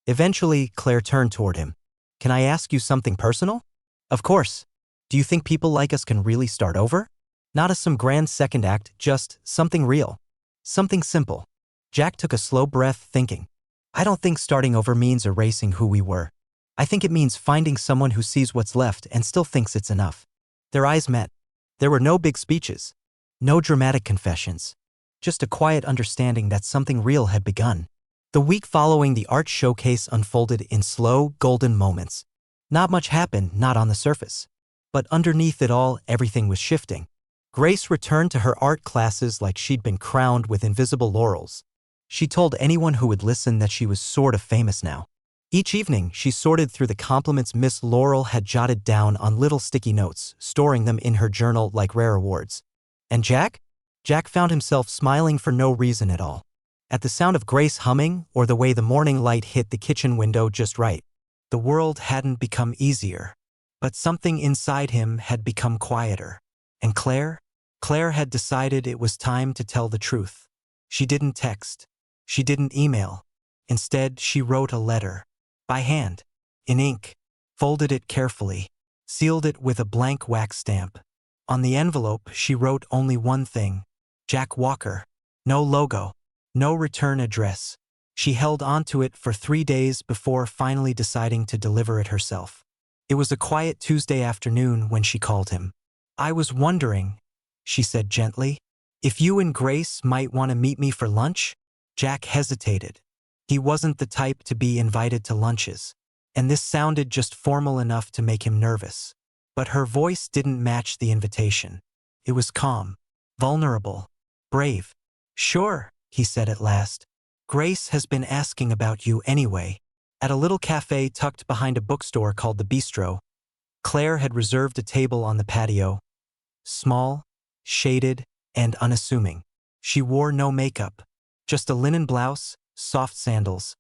Eventually, Claire turned toward him. Can I ask you something personal? Of course. Do you think people like us can really start over? Not as some grand second act, just something real. Something simple. Jack took a slow breath, thinking. I don't think starting over means erasing who we were. I think it means finding someone who sees what's left and still thinks it's enough. Their eyes met. There were no big speeches. No dramatic confessions. Just a quiet understanding that something real had begun. The week following the art showcase unfolded in slow, golden moments. Not much happened, not on the surface. But underneath it all, everything was shifting. Grace returned to her art classes like she'd been crowned with invisible laurels. She told anyone who would listen that she was sort of famous now. Each evening, she sorted through the compliments Miss Laurel had jotted down on little sticky notes, storing them in her journal like rare awards. And Jack? Jack found himself smiling for no reason at all. At the sound of Grace humming, or the way the morning light hit the kitchen window just right. The world hadn't become easier. But something inside him had become quieter. And Claire? Claire had decided it was time to tell the truth. She didn't text. She didn't email. Instead, she wrote a letter. By hand. In ink. Folded it carefully. Sealed it with a blank wax stamp. On the envelope, she wrote only one thing. Jack Walker. No logo. No return address. She held onto it for 3 days before finally deciding to deliver it herself. It was a quiet Tuesday afternoon when she called him. "I was wondering," she said gently, "if you and Grace might want to meet me for lunch?" Jack hesitated. He wasn't the type to be invited to lunches, and this sounded just formal enough to make him nervous. But her voice didn't match the invitation. It was calm, vulnerable, brave. "Sure," he said at last. "Grace has been asking about you anyway." At a little cafe tucked behind a bookstore called the Bistro, Claire had reserved a table on the patio. Small, shaded, and unassuming. She wore no makeup, just a linen blouse, soft sandals,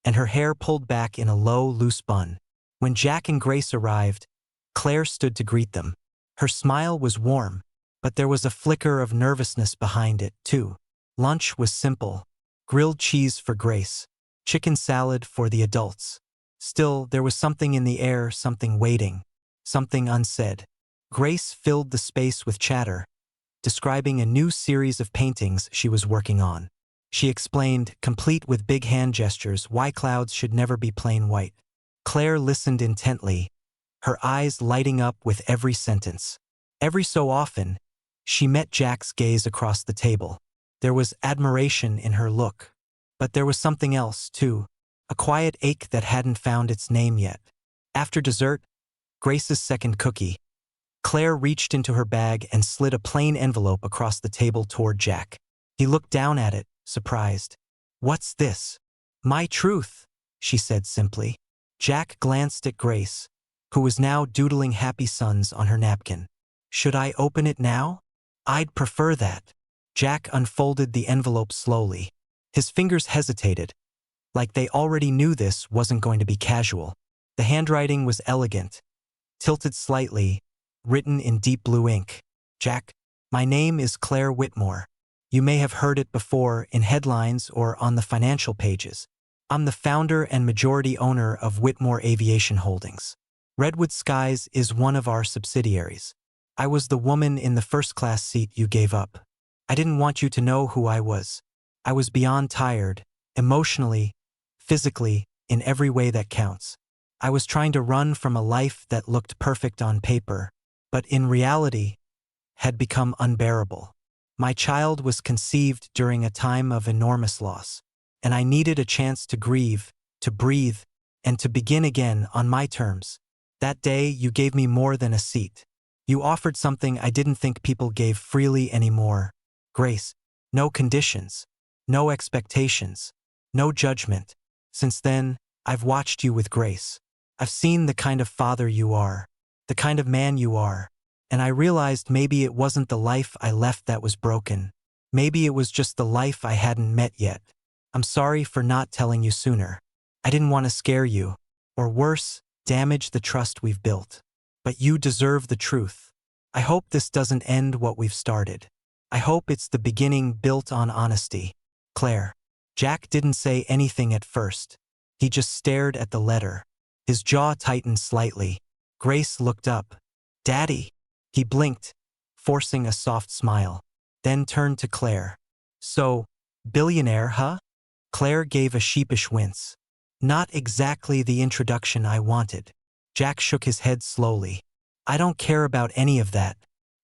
and her hair pulled back in a low, loose bun. When Jack and Grace arrived, Claire stood to greet them. Her smile was warm, but there was a flicker of nervousness behind it, too. Lunch was simple. Grilled cheese for Grace, chicken salad for the adults. Still, there was something in the air, something waiting, something unsaid. Grace filled the space with chatter, describing a new series of paintings she was working on. She explained, complete with big hand gestures, why clouds should never be plain white. Claire listened intently, her eyes lighting up with every sentence. Every so often, she met Jack's gaze across the table. There was admiration in her look. But there was something else, too, a quiet ache that hadn't found its name yet. After dessert, Grace's second cookie, Claire reached into her bag and slid a plain envelope across the table toward Jack. He looked down at it, surprised. "What's this?" "My truth," she said simply. Jack glanced at Grace, who was now doodling happy suns on her napkin. "Should I open it now?" "I'd prefer that." Jack unfolded the envelope slowly. His fingers hesitated, like they already knew this wasn't going to be casual. The handwriting was elegant, tilted slightly, written in deep blue ink. "Jack, my name is Claire Whitmore. You may have heard it before in headlines or on the financial pages. I'm the founder and majority owner of Whitmore Aviation Holdings. Redwood Skies is one of our subsidiaries. I was the woman in the first-class seat you gave up. I didn't want you to know who I was. I was beyond tired, emotionally, physically, in every way that counts. I was trying to run from a life that looked perfect on paper, but in reality, had become unbearable. My child was conceived during a time of enormous loss, and I needed a chance to grieve, to breathe, and to begin again on my terms. That day, you gave me more than a seat. You offered something I didn't think people gave freely anymore. Grace, no conditions. No expectations, no judgment. Since then, I've watched you with Grace. I've seen the kind of father you are, the kind of man you are, and I realized maybe it wasn't the life I left that was broken. Maybe it was just the life I hadn't met yet. I'm sorry for not telling you sooner. I didn't want to scare you, or worse, damage the trust we've built. But you deserve the truth. I hope this doesn't end what we've started. I hope it's the beginning built on honesty. Claire." Jack didn't say anything at first. He just stared at the letter. His jaw tightened slightly. Grace looked up. "Daddy." He blinked, forcing a soft smile, then turned to Claire. "So, billionaire, huh?" Claire gave a sheepish wince. "Not exactly the introduction I wanted." Jack shook his head slowly. "I don't care about any of that.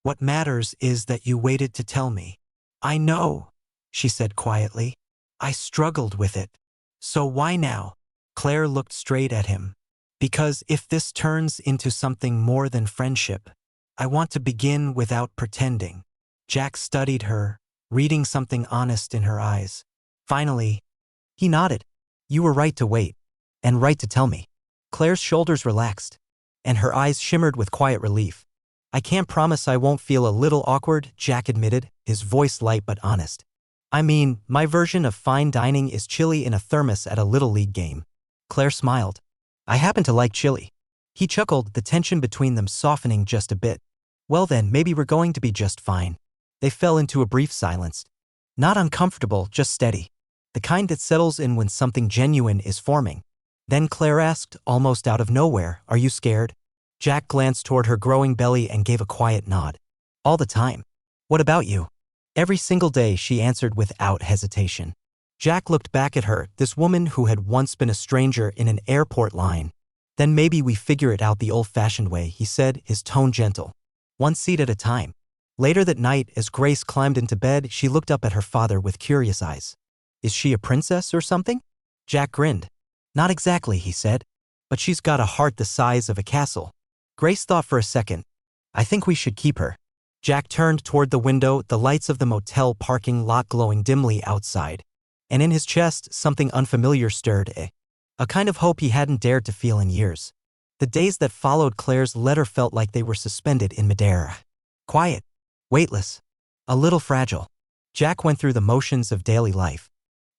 What matters is that you waited to tell me." "I know," she said quietly. "I struggled with it. So why now?" Claire looked straight at him. "Because if this turns into something more than friendship, I want to begin without pretending." Jack studied her, reading something honest in her eyes. Finally, he nodded. "You were right to wait, and right to tell me." Claire's shoulders relaxed, and her eyes shimmered with quiet relief. "I can't promise I won't feel a little awkward," Jack admitted, his voice light but honest. "I mean, my version of fine dining is chili in a thermos at a Little League game." Claire smiled. "I happen to like chili." He chuckled, the tension between them softening just a bit. "Well then, maybe we're going to be just fine." They fell into a brief silence. Not uncomfortable, just steady. The kind that settles in when something genuine is forming. Then Claire asked, almost out of nowhere, "Are you scared?" Jack glanced toward her growing belly and gave a quiet nod. "All the time." "What about you?" Every single day, she answered without hesitation. Jack looked back at her, this woman who had once been a stranger in an airport line. Then maybe we figure it out the old-fashioned way, he said, his tone gentle. One seat at a time. Later that night, as Grace climbed into bed, she looked up at her father with curious eyes. Is she a princess or something? Jack grinned. Not exactly, he said. But she's got a heart the size of a castle. Grace thought for a second. I think we should keep her. Jack turned toward the window, the lights of the motel parking lot glowing dimly outside. And in his chest, something unfamiliar stirred, a kind of hope he hadn't dared to feel in years. The days that followed Claire's letter felt like they were suspended in midair. Quiet. Weightless. A little fragile. Jack went through the motions of daily life.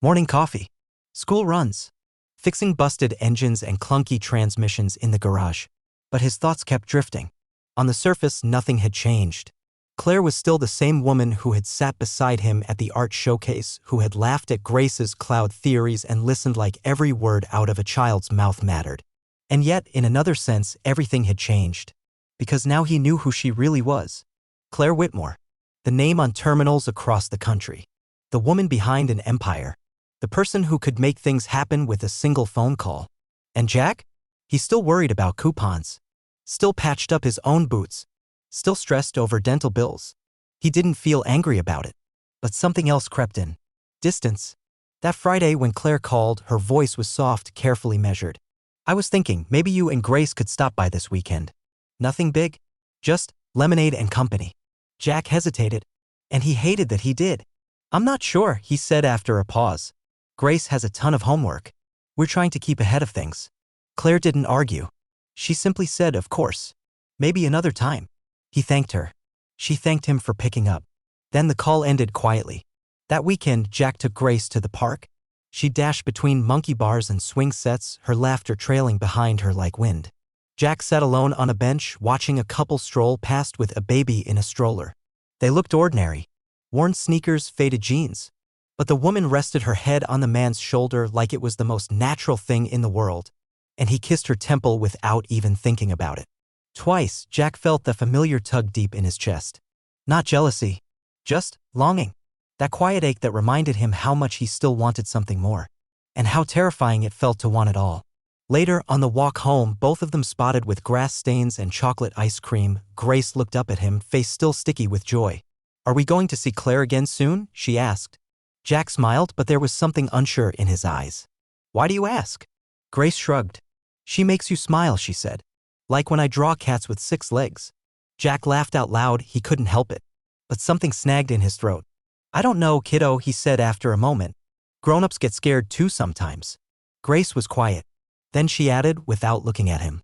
Morning coffee. School runs. Fixing busted engines and clunky transmissions in the garage. But his thoughts kept drifting. On the surface, nothing had changed. Claire was still the same woman who had sat beside him at the art showcase, who had laughed at Grace's cloud theories and listened like every word out of a child's mouth mattered. And yet, in another sense, everything had changed. Because now he knew who she really was. Claire Whitmore. The name on terminals across the country. The woman behind an empire. The person who could make things happen with a single phone call. And Jack? He's still worried about coupons. Still patched up his own boots. Still stressed over dental bills. He didn't feel angry about it. But something else crept in. Distance. That Friday when Claire called, her voice was soft, carefully measured. I was thinking, maybe you and Grace could stop by this weekend. Nothing big. Just lemonade and company. Jack hesitated. And he hated that he did. I'm not sure, he said after a pause. Grace has a ton of homework. We're trying to keep ahead of things. Claire didn't argue. She simply said, of course. Maybe another time. He thanked her. She thanked him for picking up. Then the call ended quietly. That weekend, Jack took Grace to the park. She dashed between monkey bars and swing sets, her laughter trailing behind her like wind. Jack sat alone on a bench, watching a couple stroll past with a baby in a stroller. They looked ordinary. Worn sneakers, faded jeans. But the woman rested her head on the man's shoulder like it was the most natural thing in the world. And he kissed her temple without even thinking about it. Twice, Jack felt the familiar tug deep in his chest. Not jealousy. Just longing. That quiet ache that reminded him how much he still wanted something more. And how terrifying it felt to want it all. Later, on the walk home, both of them spotted with grass stains and chocolate ice cream. Grace looked up at him, face still sticky with joy. Are we going to see Claire again soon? She asked. Jack smiled, but there was something unsure in his eyes. Why do you ask? Grace shrugged. She makes you smile, she said. Like when I draw cats with 6 legs. Jack laughed out loud, he couldn't help it. But something snagged in his throat. I don't know, kiddo, he said after a moment. Grown-ups get scared too sometimes. Grace was quiet. Then she added, without looking at him.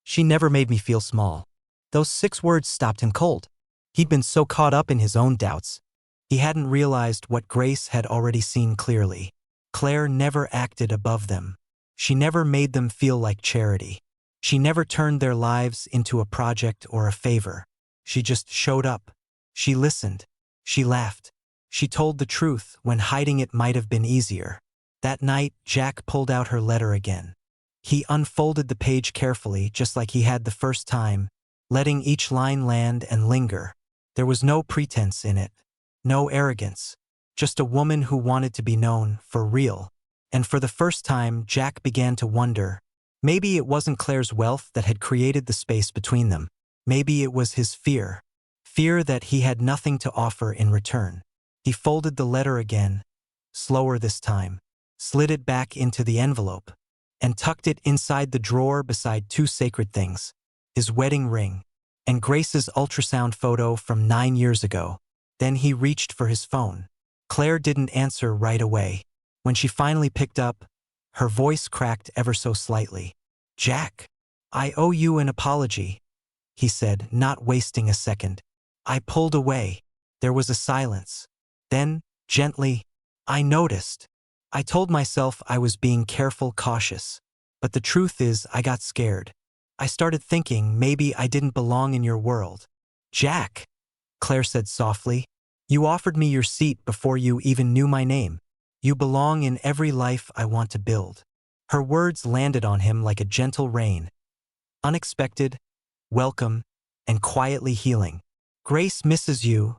She never made me feel small. Those 6 words stopped him cold. He'd been so caught up in his own doubts. He hadn't realized what Grace had already seen clearly. Claire never acted above them. She never made them feel like charity. She never turned their lives into a project or a favor. She just showed up. She listened. She laughed. She told the truth when hiding it might have been easier. That night, Jack pulled out her letter again. He unfolded the page carefully, just like he had the first time, letting each line land and linger. There was no pretense in it. No arrogance. Just a woman who wanted to be known for real. And for the first time, Jack began to wonder. Maybe it wasn't Claire's wealth that had created the space between them. Maybe it was his fear. Fear that he had nothing to offer in return. He folded the letter again, slower this time, slid it back into the envelope, and tucked it inside the drawer beside 2 sacred things, his wedding ring and Grace's ultrasound photo from 9 years ago. Then he reached for his phone. Claire didn't answer right away. When she finally picked up, her voice cracked ever so slightly. Jack, I owe you an apology, he said, not wasting a second. I pulled away. There was a silence. Then, gently, I noticed. I told myself I was being careful, cautious. But the truth is, I got scared. I started thinking maybe I didn't belong in your world. Jack, Claire said softly, you offered me your seat before you even knew my name. You belong in every life I want to build. Her words landed on him like a gentle rain. Unexpected, welcome, and quietly healing. Grace misses you,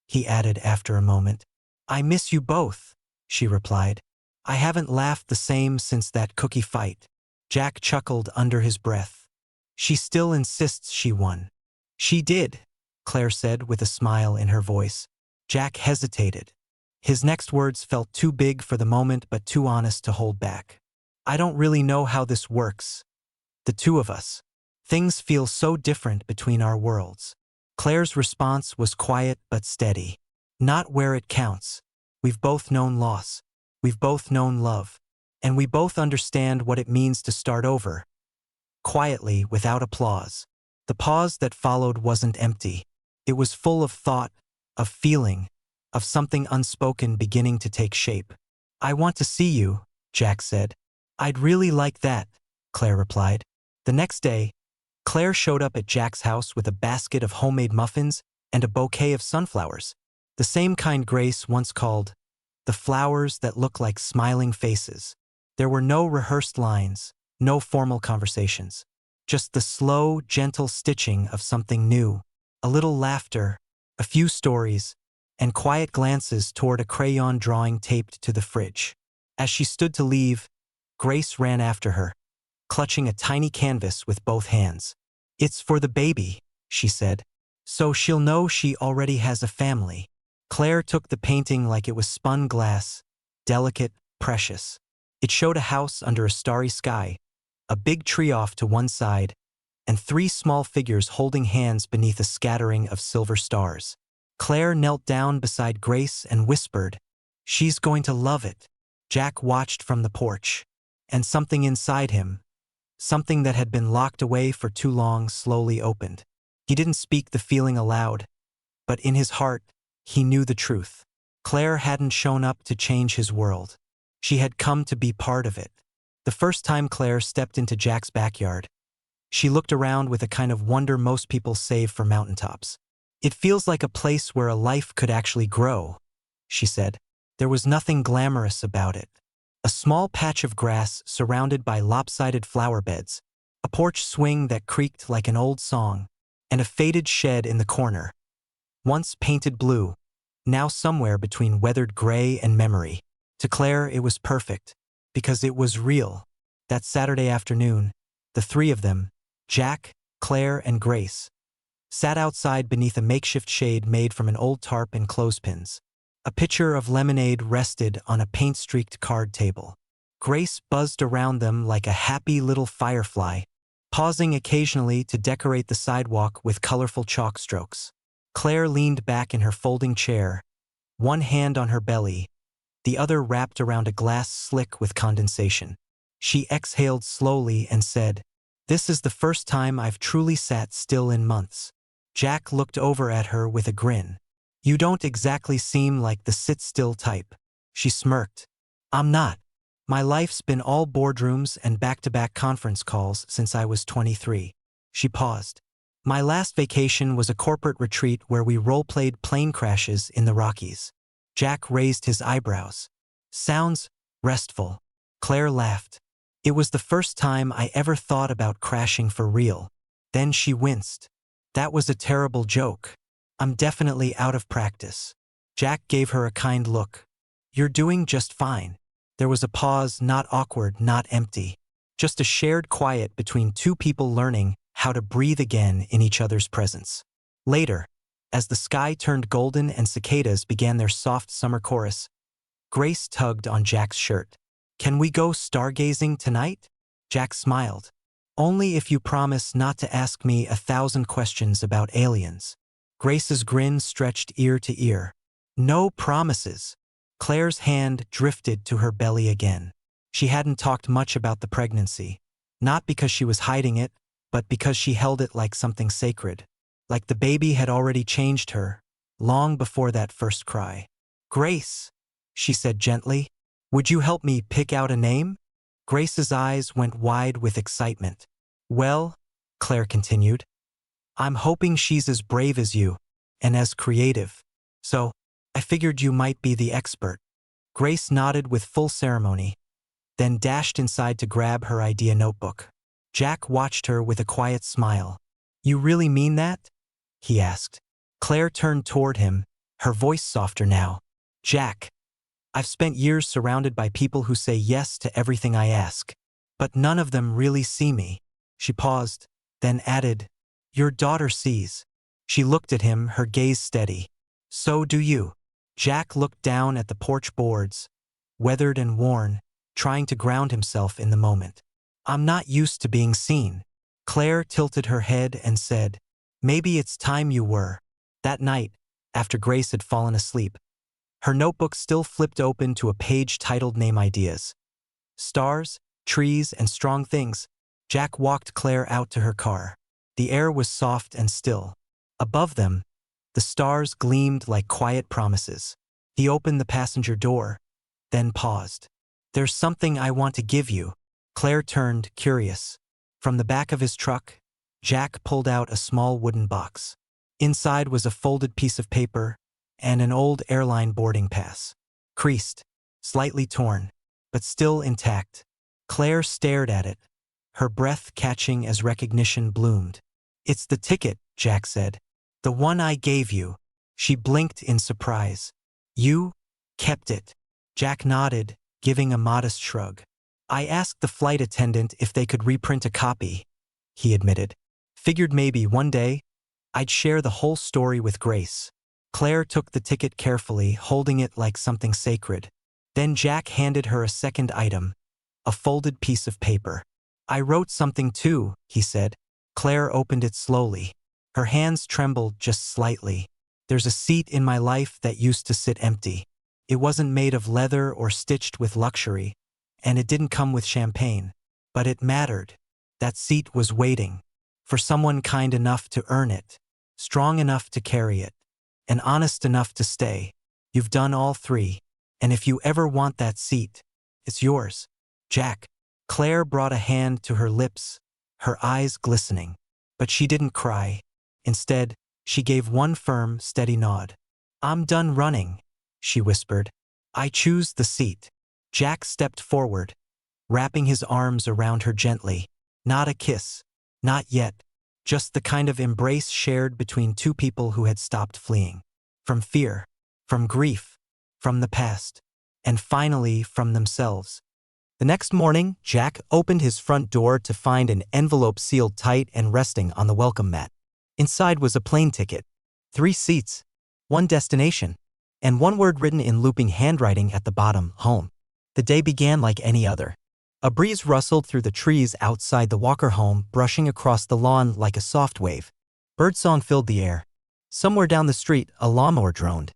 he added after a moment. I miss you both, she replied. I haven't laughed the same since that cookie fight. Jack chuckled under his breath. She still insists she won. She did, Claire said with a smile in her voice. Jack hesitated. His next words felt too big for the moment but too honest to hold back. I don't really know how this works. The two of us. Things feel so different between our worlds. Claire's response was quiet but steady. Not where it counts. We've both known loss. We've both known love. And we both understand what it means to start over. Quietly, without applause. The pause that followed wasn't empty. It was full of thought, of feeling, of something unspoken beginning to take shape. I want to see you, Jack said. I'd really like that, Claire replied. The next day, Claire showed up at Jack's house with a basket of homemade muffins and a bouquet of sunflowers, the same kind Grace once called the flowers that look like smiling faces. There were no rehearsed lines, no formal conversations, just the slow, gentle stitching of something new, a little laughter, a few stories, and quiet glances toward a crayon drawing taped to the fridge. As she stood to leave, Grace ran after her, clutching a tiny canvas with both hands. It's for the baby, she said, so she'll know she already has a family. Claire took the painting like it was spun glass, delicate, precious. It showed a house under a starry sky, a big tree off to one side, and 3 small figures holding hands beneath a scattering of silver stars. Claire knelt down beside Grace and whispered, "She's going to love it." Jack watched from the porch, and something inside him, something that had been locked away for too long, slowly opened. He didn't speak the feeling aloud, but in his heart, he knew the truth. Claire hadn't shown up to change his world. She had come to be part of it. The first time Claire stepped into Jack's backyard, she looked around with a kind of wonder most people save for mountaintops. It feels like a place where a life could actually grow, she said. There was nothing glamorous about it. A small patch of grass surrounded by lopsided flower beds, a porch swing that creaked like an old song, and a faded shed in the corner. Once painted blue, now somewhere between weathered gray and memory. To Claire, it was perfect, because it was real. That Saturday afternoon, the 3 of them, Jack, Claire, and Grace, sat outside beneath a makeshift shade made from an old tarp and clothespins. A pitcher of lemonade rested on a paint-streaked card table. Grace buzzed around them like a happy little firefly, pausing occasionally to decorate the sidewalk with colorful chalk strokes. Claire leaned back in her folding chair, one hand on her belly, the other wrapped around a glass slick with condensation. She exhaled slowly and said, "This is the first time I've truly sat still in months." Jack looked over at her with a grin. "You don't exactly seem like the sit-still type." She smirked. "I'm not. My life's been all boardrooms and back-to-back conference calls since I was 23. She paused. "My last vacation was a corporate retreat where we role-played plane crashes in the Rockies." Jack raised his eyebrows. "Sounds restful." Claire laughed. "It was the first time I ever thought about crashing for real." Then she winced. "That was a terrible joke. I'm definitely out of practice." Jack gave her a kind look. "You're doing just fine." There was a pause, not awkward, not empty. Just a shared quiet between 2 people learning how to breathe again in each other's presence. Later, as the sky turned golden and cicadas began their soft summer chorus, Grace tugged on Jack's shirt. "Can we go stargazing tonight?" Jack smiled. "Only if you promise not to ask me 1,000 questions about aliens." Grace's grin stretched ear to ear. "No promises." Claire's hand drifted to her belly again. She hadn't talked much about the pregnancy, not because she was hiding it, but because she held it like something sacred, like the baby had already changed her, long before that first cry. "Grace," she said gently, "would you help me pick out a name?" Grace's eyes went wide with excitement. "Well," Claire continued, "I'm hoping she's as brave as you, and as creative. So, I figured you might be the expert." Grace nodded with full ceremony, then dashed inside to grab her idea notebook. Jack watched her with a quiet smile. "You really mean that?" he asked. Claire turned toward him, her voice softer now. Jack, I've spent years surrounded by people who say yes to everything I ask. But none of them really see me. She paused, then added, your daughter sees. She looked at him, her gaze steady. So do you. Jack looked down at the porch boards, weathered and worn, trying to ground himself in the moment. I'm not used to being seen. Claire tilted her head and said, maybe it's time you were. That night, after Grace had fallen asleep, her notebook still flipped open to a page titled Name Ideas. Stars, trees, and strong things. Jack walked Claire out to her car. The air was soft and still. Above them, the stars gleamed like quiet promises. He opened the passenger door, then paused. There's something I want to give you. Claire turned, curious. From the back of his truck, Jack pulled out a small wooden box. Inside was a folded piece of paper and an old airline boarding pass. Creased, slightly torn, but still intact. Claire stared at it, her breath catching as recognition bloomed. It's the ticket, Jack said. The one I gave you. She blinked in surprise. You kept it. Jack nodded, giving a modest shrug. I asked the flight attendant if they could reprint a copy, he admitted. Figured maybe one day, I'd share the whole story with Grace. Claire took the ticket carefully, holding it like something sacred. Then Jack handed her a second item, a folded piece of paper. I wrote something too, he said. Claire opened it slowly. Her hands trembled just slightly. There's a seat in my life that used to sit empty. It wasn't made of leather or stitched with luxury, and it didn't come with champagne. But it mattered. That seat was waiting. For someone kind enough to earn it, strong enough to carry it, and honest enough to stay. You've done all three, and if you ever want that seat, it's yours. Jack. Claire brought a hand to her lips, her eyes glistening. But she didn't cry. Instead, she gave one firm, steady nod. I'm done running, she whispered. I choose the seat. Jack stepped forward, wrapping his arms around her gently. Not a kiss. Not yet. Just the kind of embrace shared between two people who had stopped fleeing. From fear, from grief, from the past, and finally from themselves. The next morning, Jack opened his front door to find an envelope sealed tight and resting on the welcome mat. Inside was a plane ticket, 3 seats, 1 destination, and one word written in looping handwriting at the bottom, home. The day began like any other. A breeze rustled through the trees outside the Walker home, brushing across the lawn like a soft wave. Birdsong filled the air. Somewhere down the street, a lawnmower droned.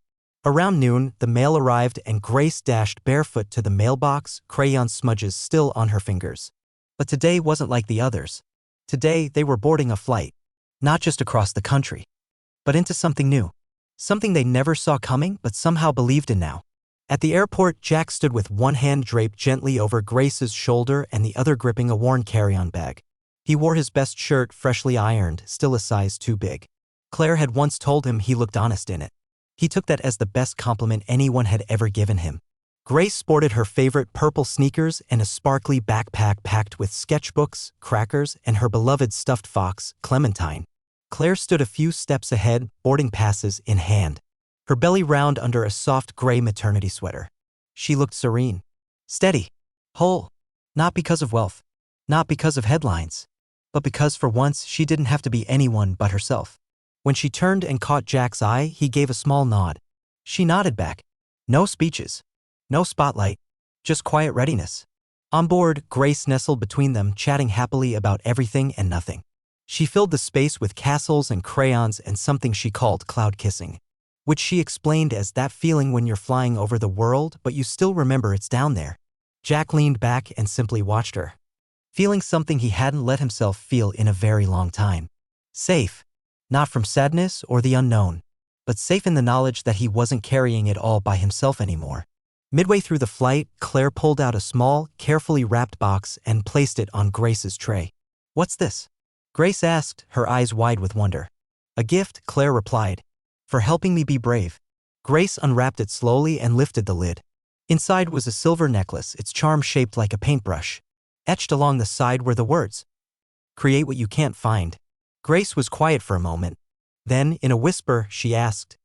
Around noon, the mail arrived and Grace dashed barefoot to the mailbox, crayon smudges still on her fingers. But today wasn't like the others. Today, they were boarding a flight. Not just across the country, but into something new. Something they never saw coming, but somehow believed in now. At the airport, Jack stood with one hand draped gently over Grace's shoulder and the other gripping a worn carry-on bag. He wore his best shirt, freshly ironed, still a size too big. Claire had once told him he looked honest in it. He took that as the best compliment anyone had ever given him. Grace sported her favorite purple sneakers and a sparkly backpack packed with sketchbooks, crackers, and her beloved stuffed fox, Clementine. Claire stood a few steps ahead, boarding passes in hand. Her belly round under a soft gray maternity sweater. She looked serene, steady, whole. Not because of wealth, not because of headlines, but because for once she didn't have to be anyone but herself. When she turned and caught Jack's eye, he gave a small nod. She nodded back. No speeches, no spotlight, just quiet readiness. On board, Grace nestled between them, chatting happily about everything and nothing. She filled the space with castles and crayons and something she called cloud kissing, which she explained as that feeling when you're flying over the world but you still remember it's down there. Jack leaned back and simply watched her, feeling something he hadn't let himself feel in a very long time. Safe. Not from sadness or the unknown, but safe in the knowledge that he wasn't carrying it all by himself anymore. Midway through the flight, Claire pulled out a small, carefully wrapped box and placed it on Grace's tray. What's this? Grace asked, her eyes wide with wonder. A gift, Claire replied. For helping me be brave. Grace unwrapped it slowly and lifted the lid. Inside was a silver necklace, its charm shaped like a paintbrush. Etched along the side were the words, "Create what you can't find." Grace was quiet for a moment. Then, in a whisper, she asked,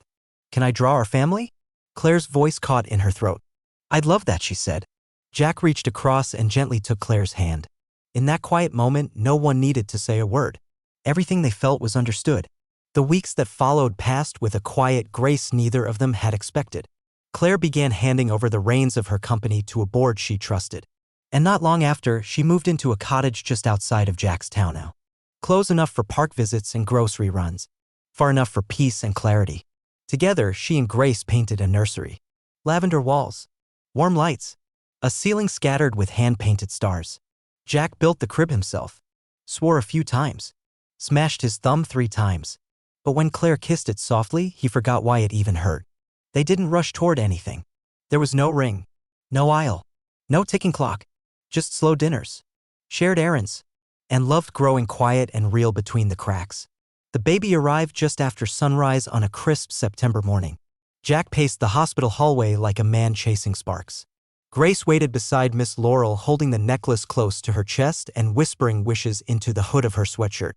Can I draw our family? Claire's voice caught in her throat. I'd love that, she said. Jack reached across and gently took Claire's hand. In that quiet moment, no one needed to say a word. Everything they felt was understood. The weeks that followed passed with a quiet grace neither of them had expected. Claire began handing over the reins of her company to a board she trusted. And not long after, she moved into a cottage just outside of Jack's town now. Close enough for park visits and grocery runs. Far enough for peace and clarity. Together, she and Grace painted a nursery. Lavender walls. Warm lights. A ceiling scattered with hand-painted stars. Jack built the crib himself. Swore a few times. Smashed his thumb 3 times. But when Claire kissed it softly, he forgot why it even hurt. They didn't rush toward anything. There was no ring. No aisle. No ticking clock. Just slow dinners. Shared errands. And love growing quiet and real between the cracks. The baby arrived just after sunrise on a crisp September morning. Jack paced the hospital hallway like a man chasing sparks. Grace waited beside Miss Laurel, holding the necklace close to her chest and whispering wishes into the hood of her sweatshirt.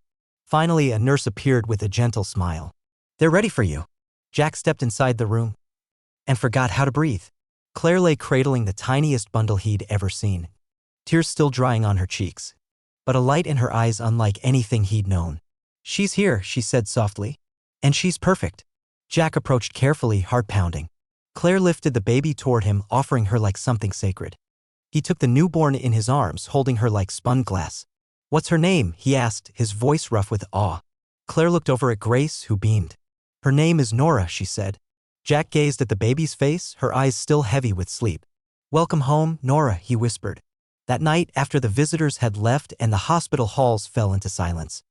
Finally, a nurse appeared with a gentle smile. They're ready for you. Jack stepped inside the room and forgot how to breathe. Claire lay cradling the tiniest bundle he'd ever seen. Tears still drying on her cheeks, but a light in her eyes unlike anything he'd known. She's here, she said softly. And she's perfect. Jack approached carefully, heart pounding. Claire lifted the baby toward him, offering her like something sacred. He took the newborn in his arms, holding her like spun glass. What's her name? He asked, his voice rough with awe. Claire looked over at Grace, who beamed. Her name is Nora, she said. Jack gazed at the baby's face, her eyes still heavy with sleep. Welcome home, Nora, he whispered. That night, after the visitors had left and the hospital halls fell into silence,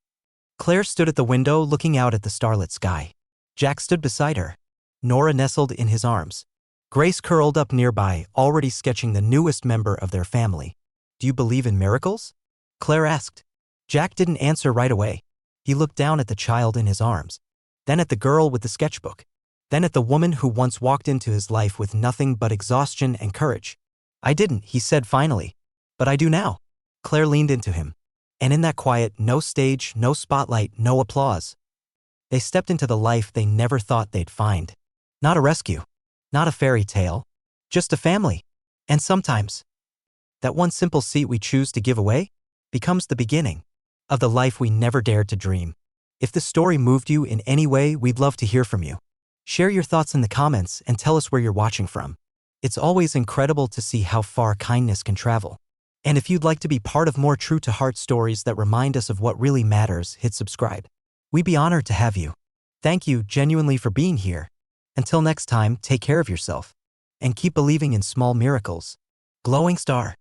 Claire stood at the window looking out at the starlit sky. Jack stood beside her. Nora nestled in his arms. Grace curled up nearby, already sketching the newest member of their family. Do you believe in miracles? Claire asked. Jack didn't answer right away. He looked down at the child in his arms, then at the girl with the sketchbook, then at the woman who once walked into his life with nothing but exhaustion and courage. I didn't, he said finally. But I do now. Claire leaned into him. And in that quiet, no stage, no spotlight, no applause, they stepped into the life they never thought they'd find. Not a rescue. Not a fairy tale. Just a family. And sometimes, that one simple seat we choose to give away becomes the beginning of the life we never dared to dream. If this story moved you in any way, we'd love to hear from you. Share your thoughts in the comments and tell us where you're watching from. It's always incredible to see how far kindness can travel. And if you'd like to be part of more true-to-heart stories that remind us of what really matters, hit subscribe. We'd be honored to have you. Thank you genuinely for being here. Until next time, take care of yourself. And keep believing in small miracles. Glowing star.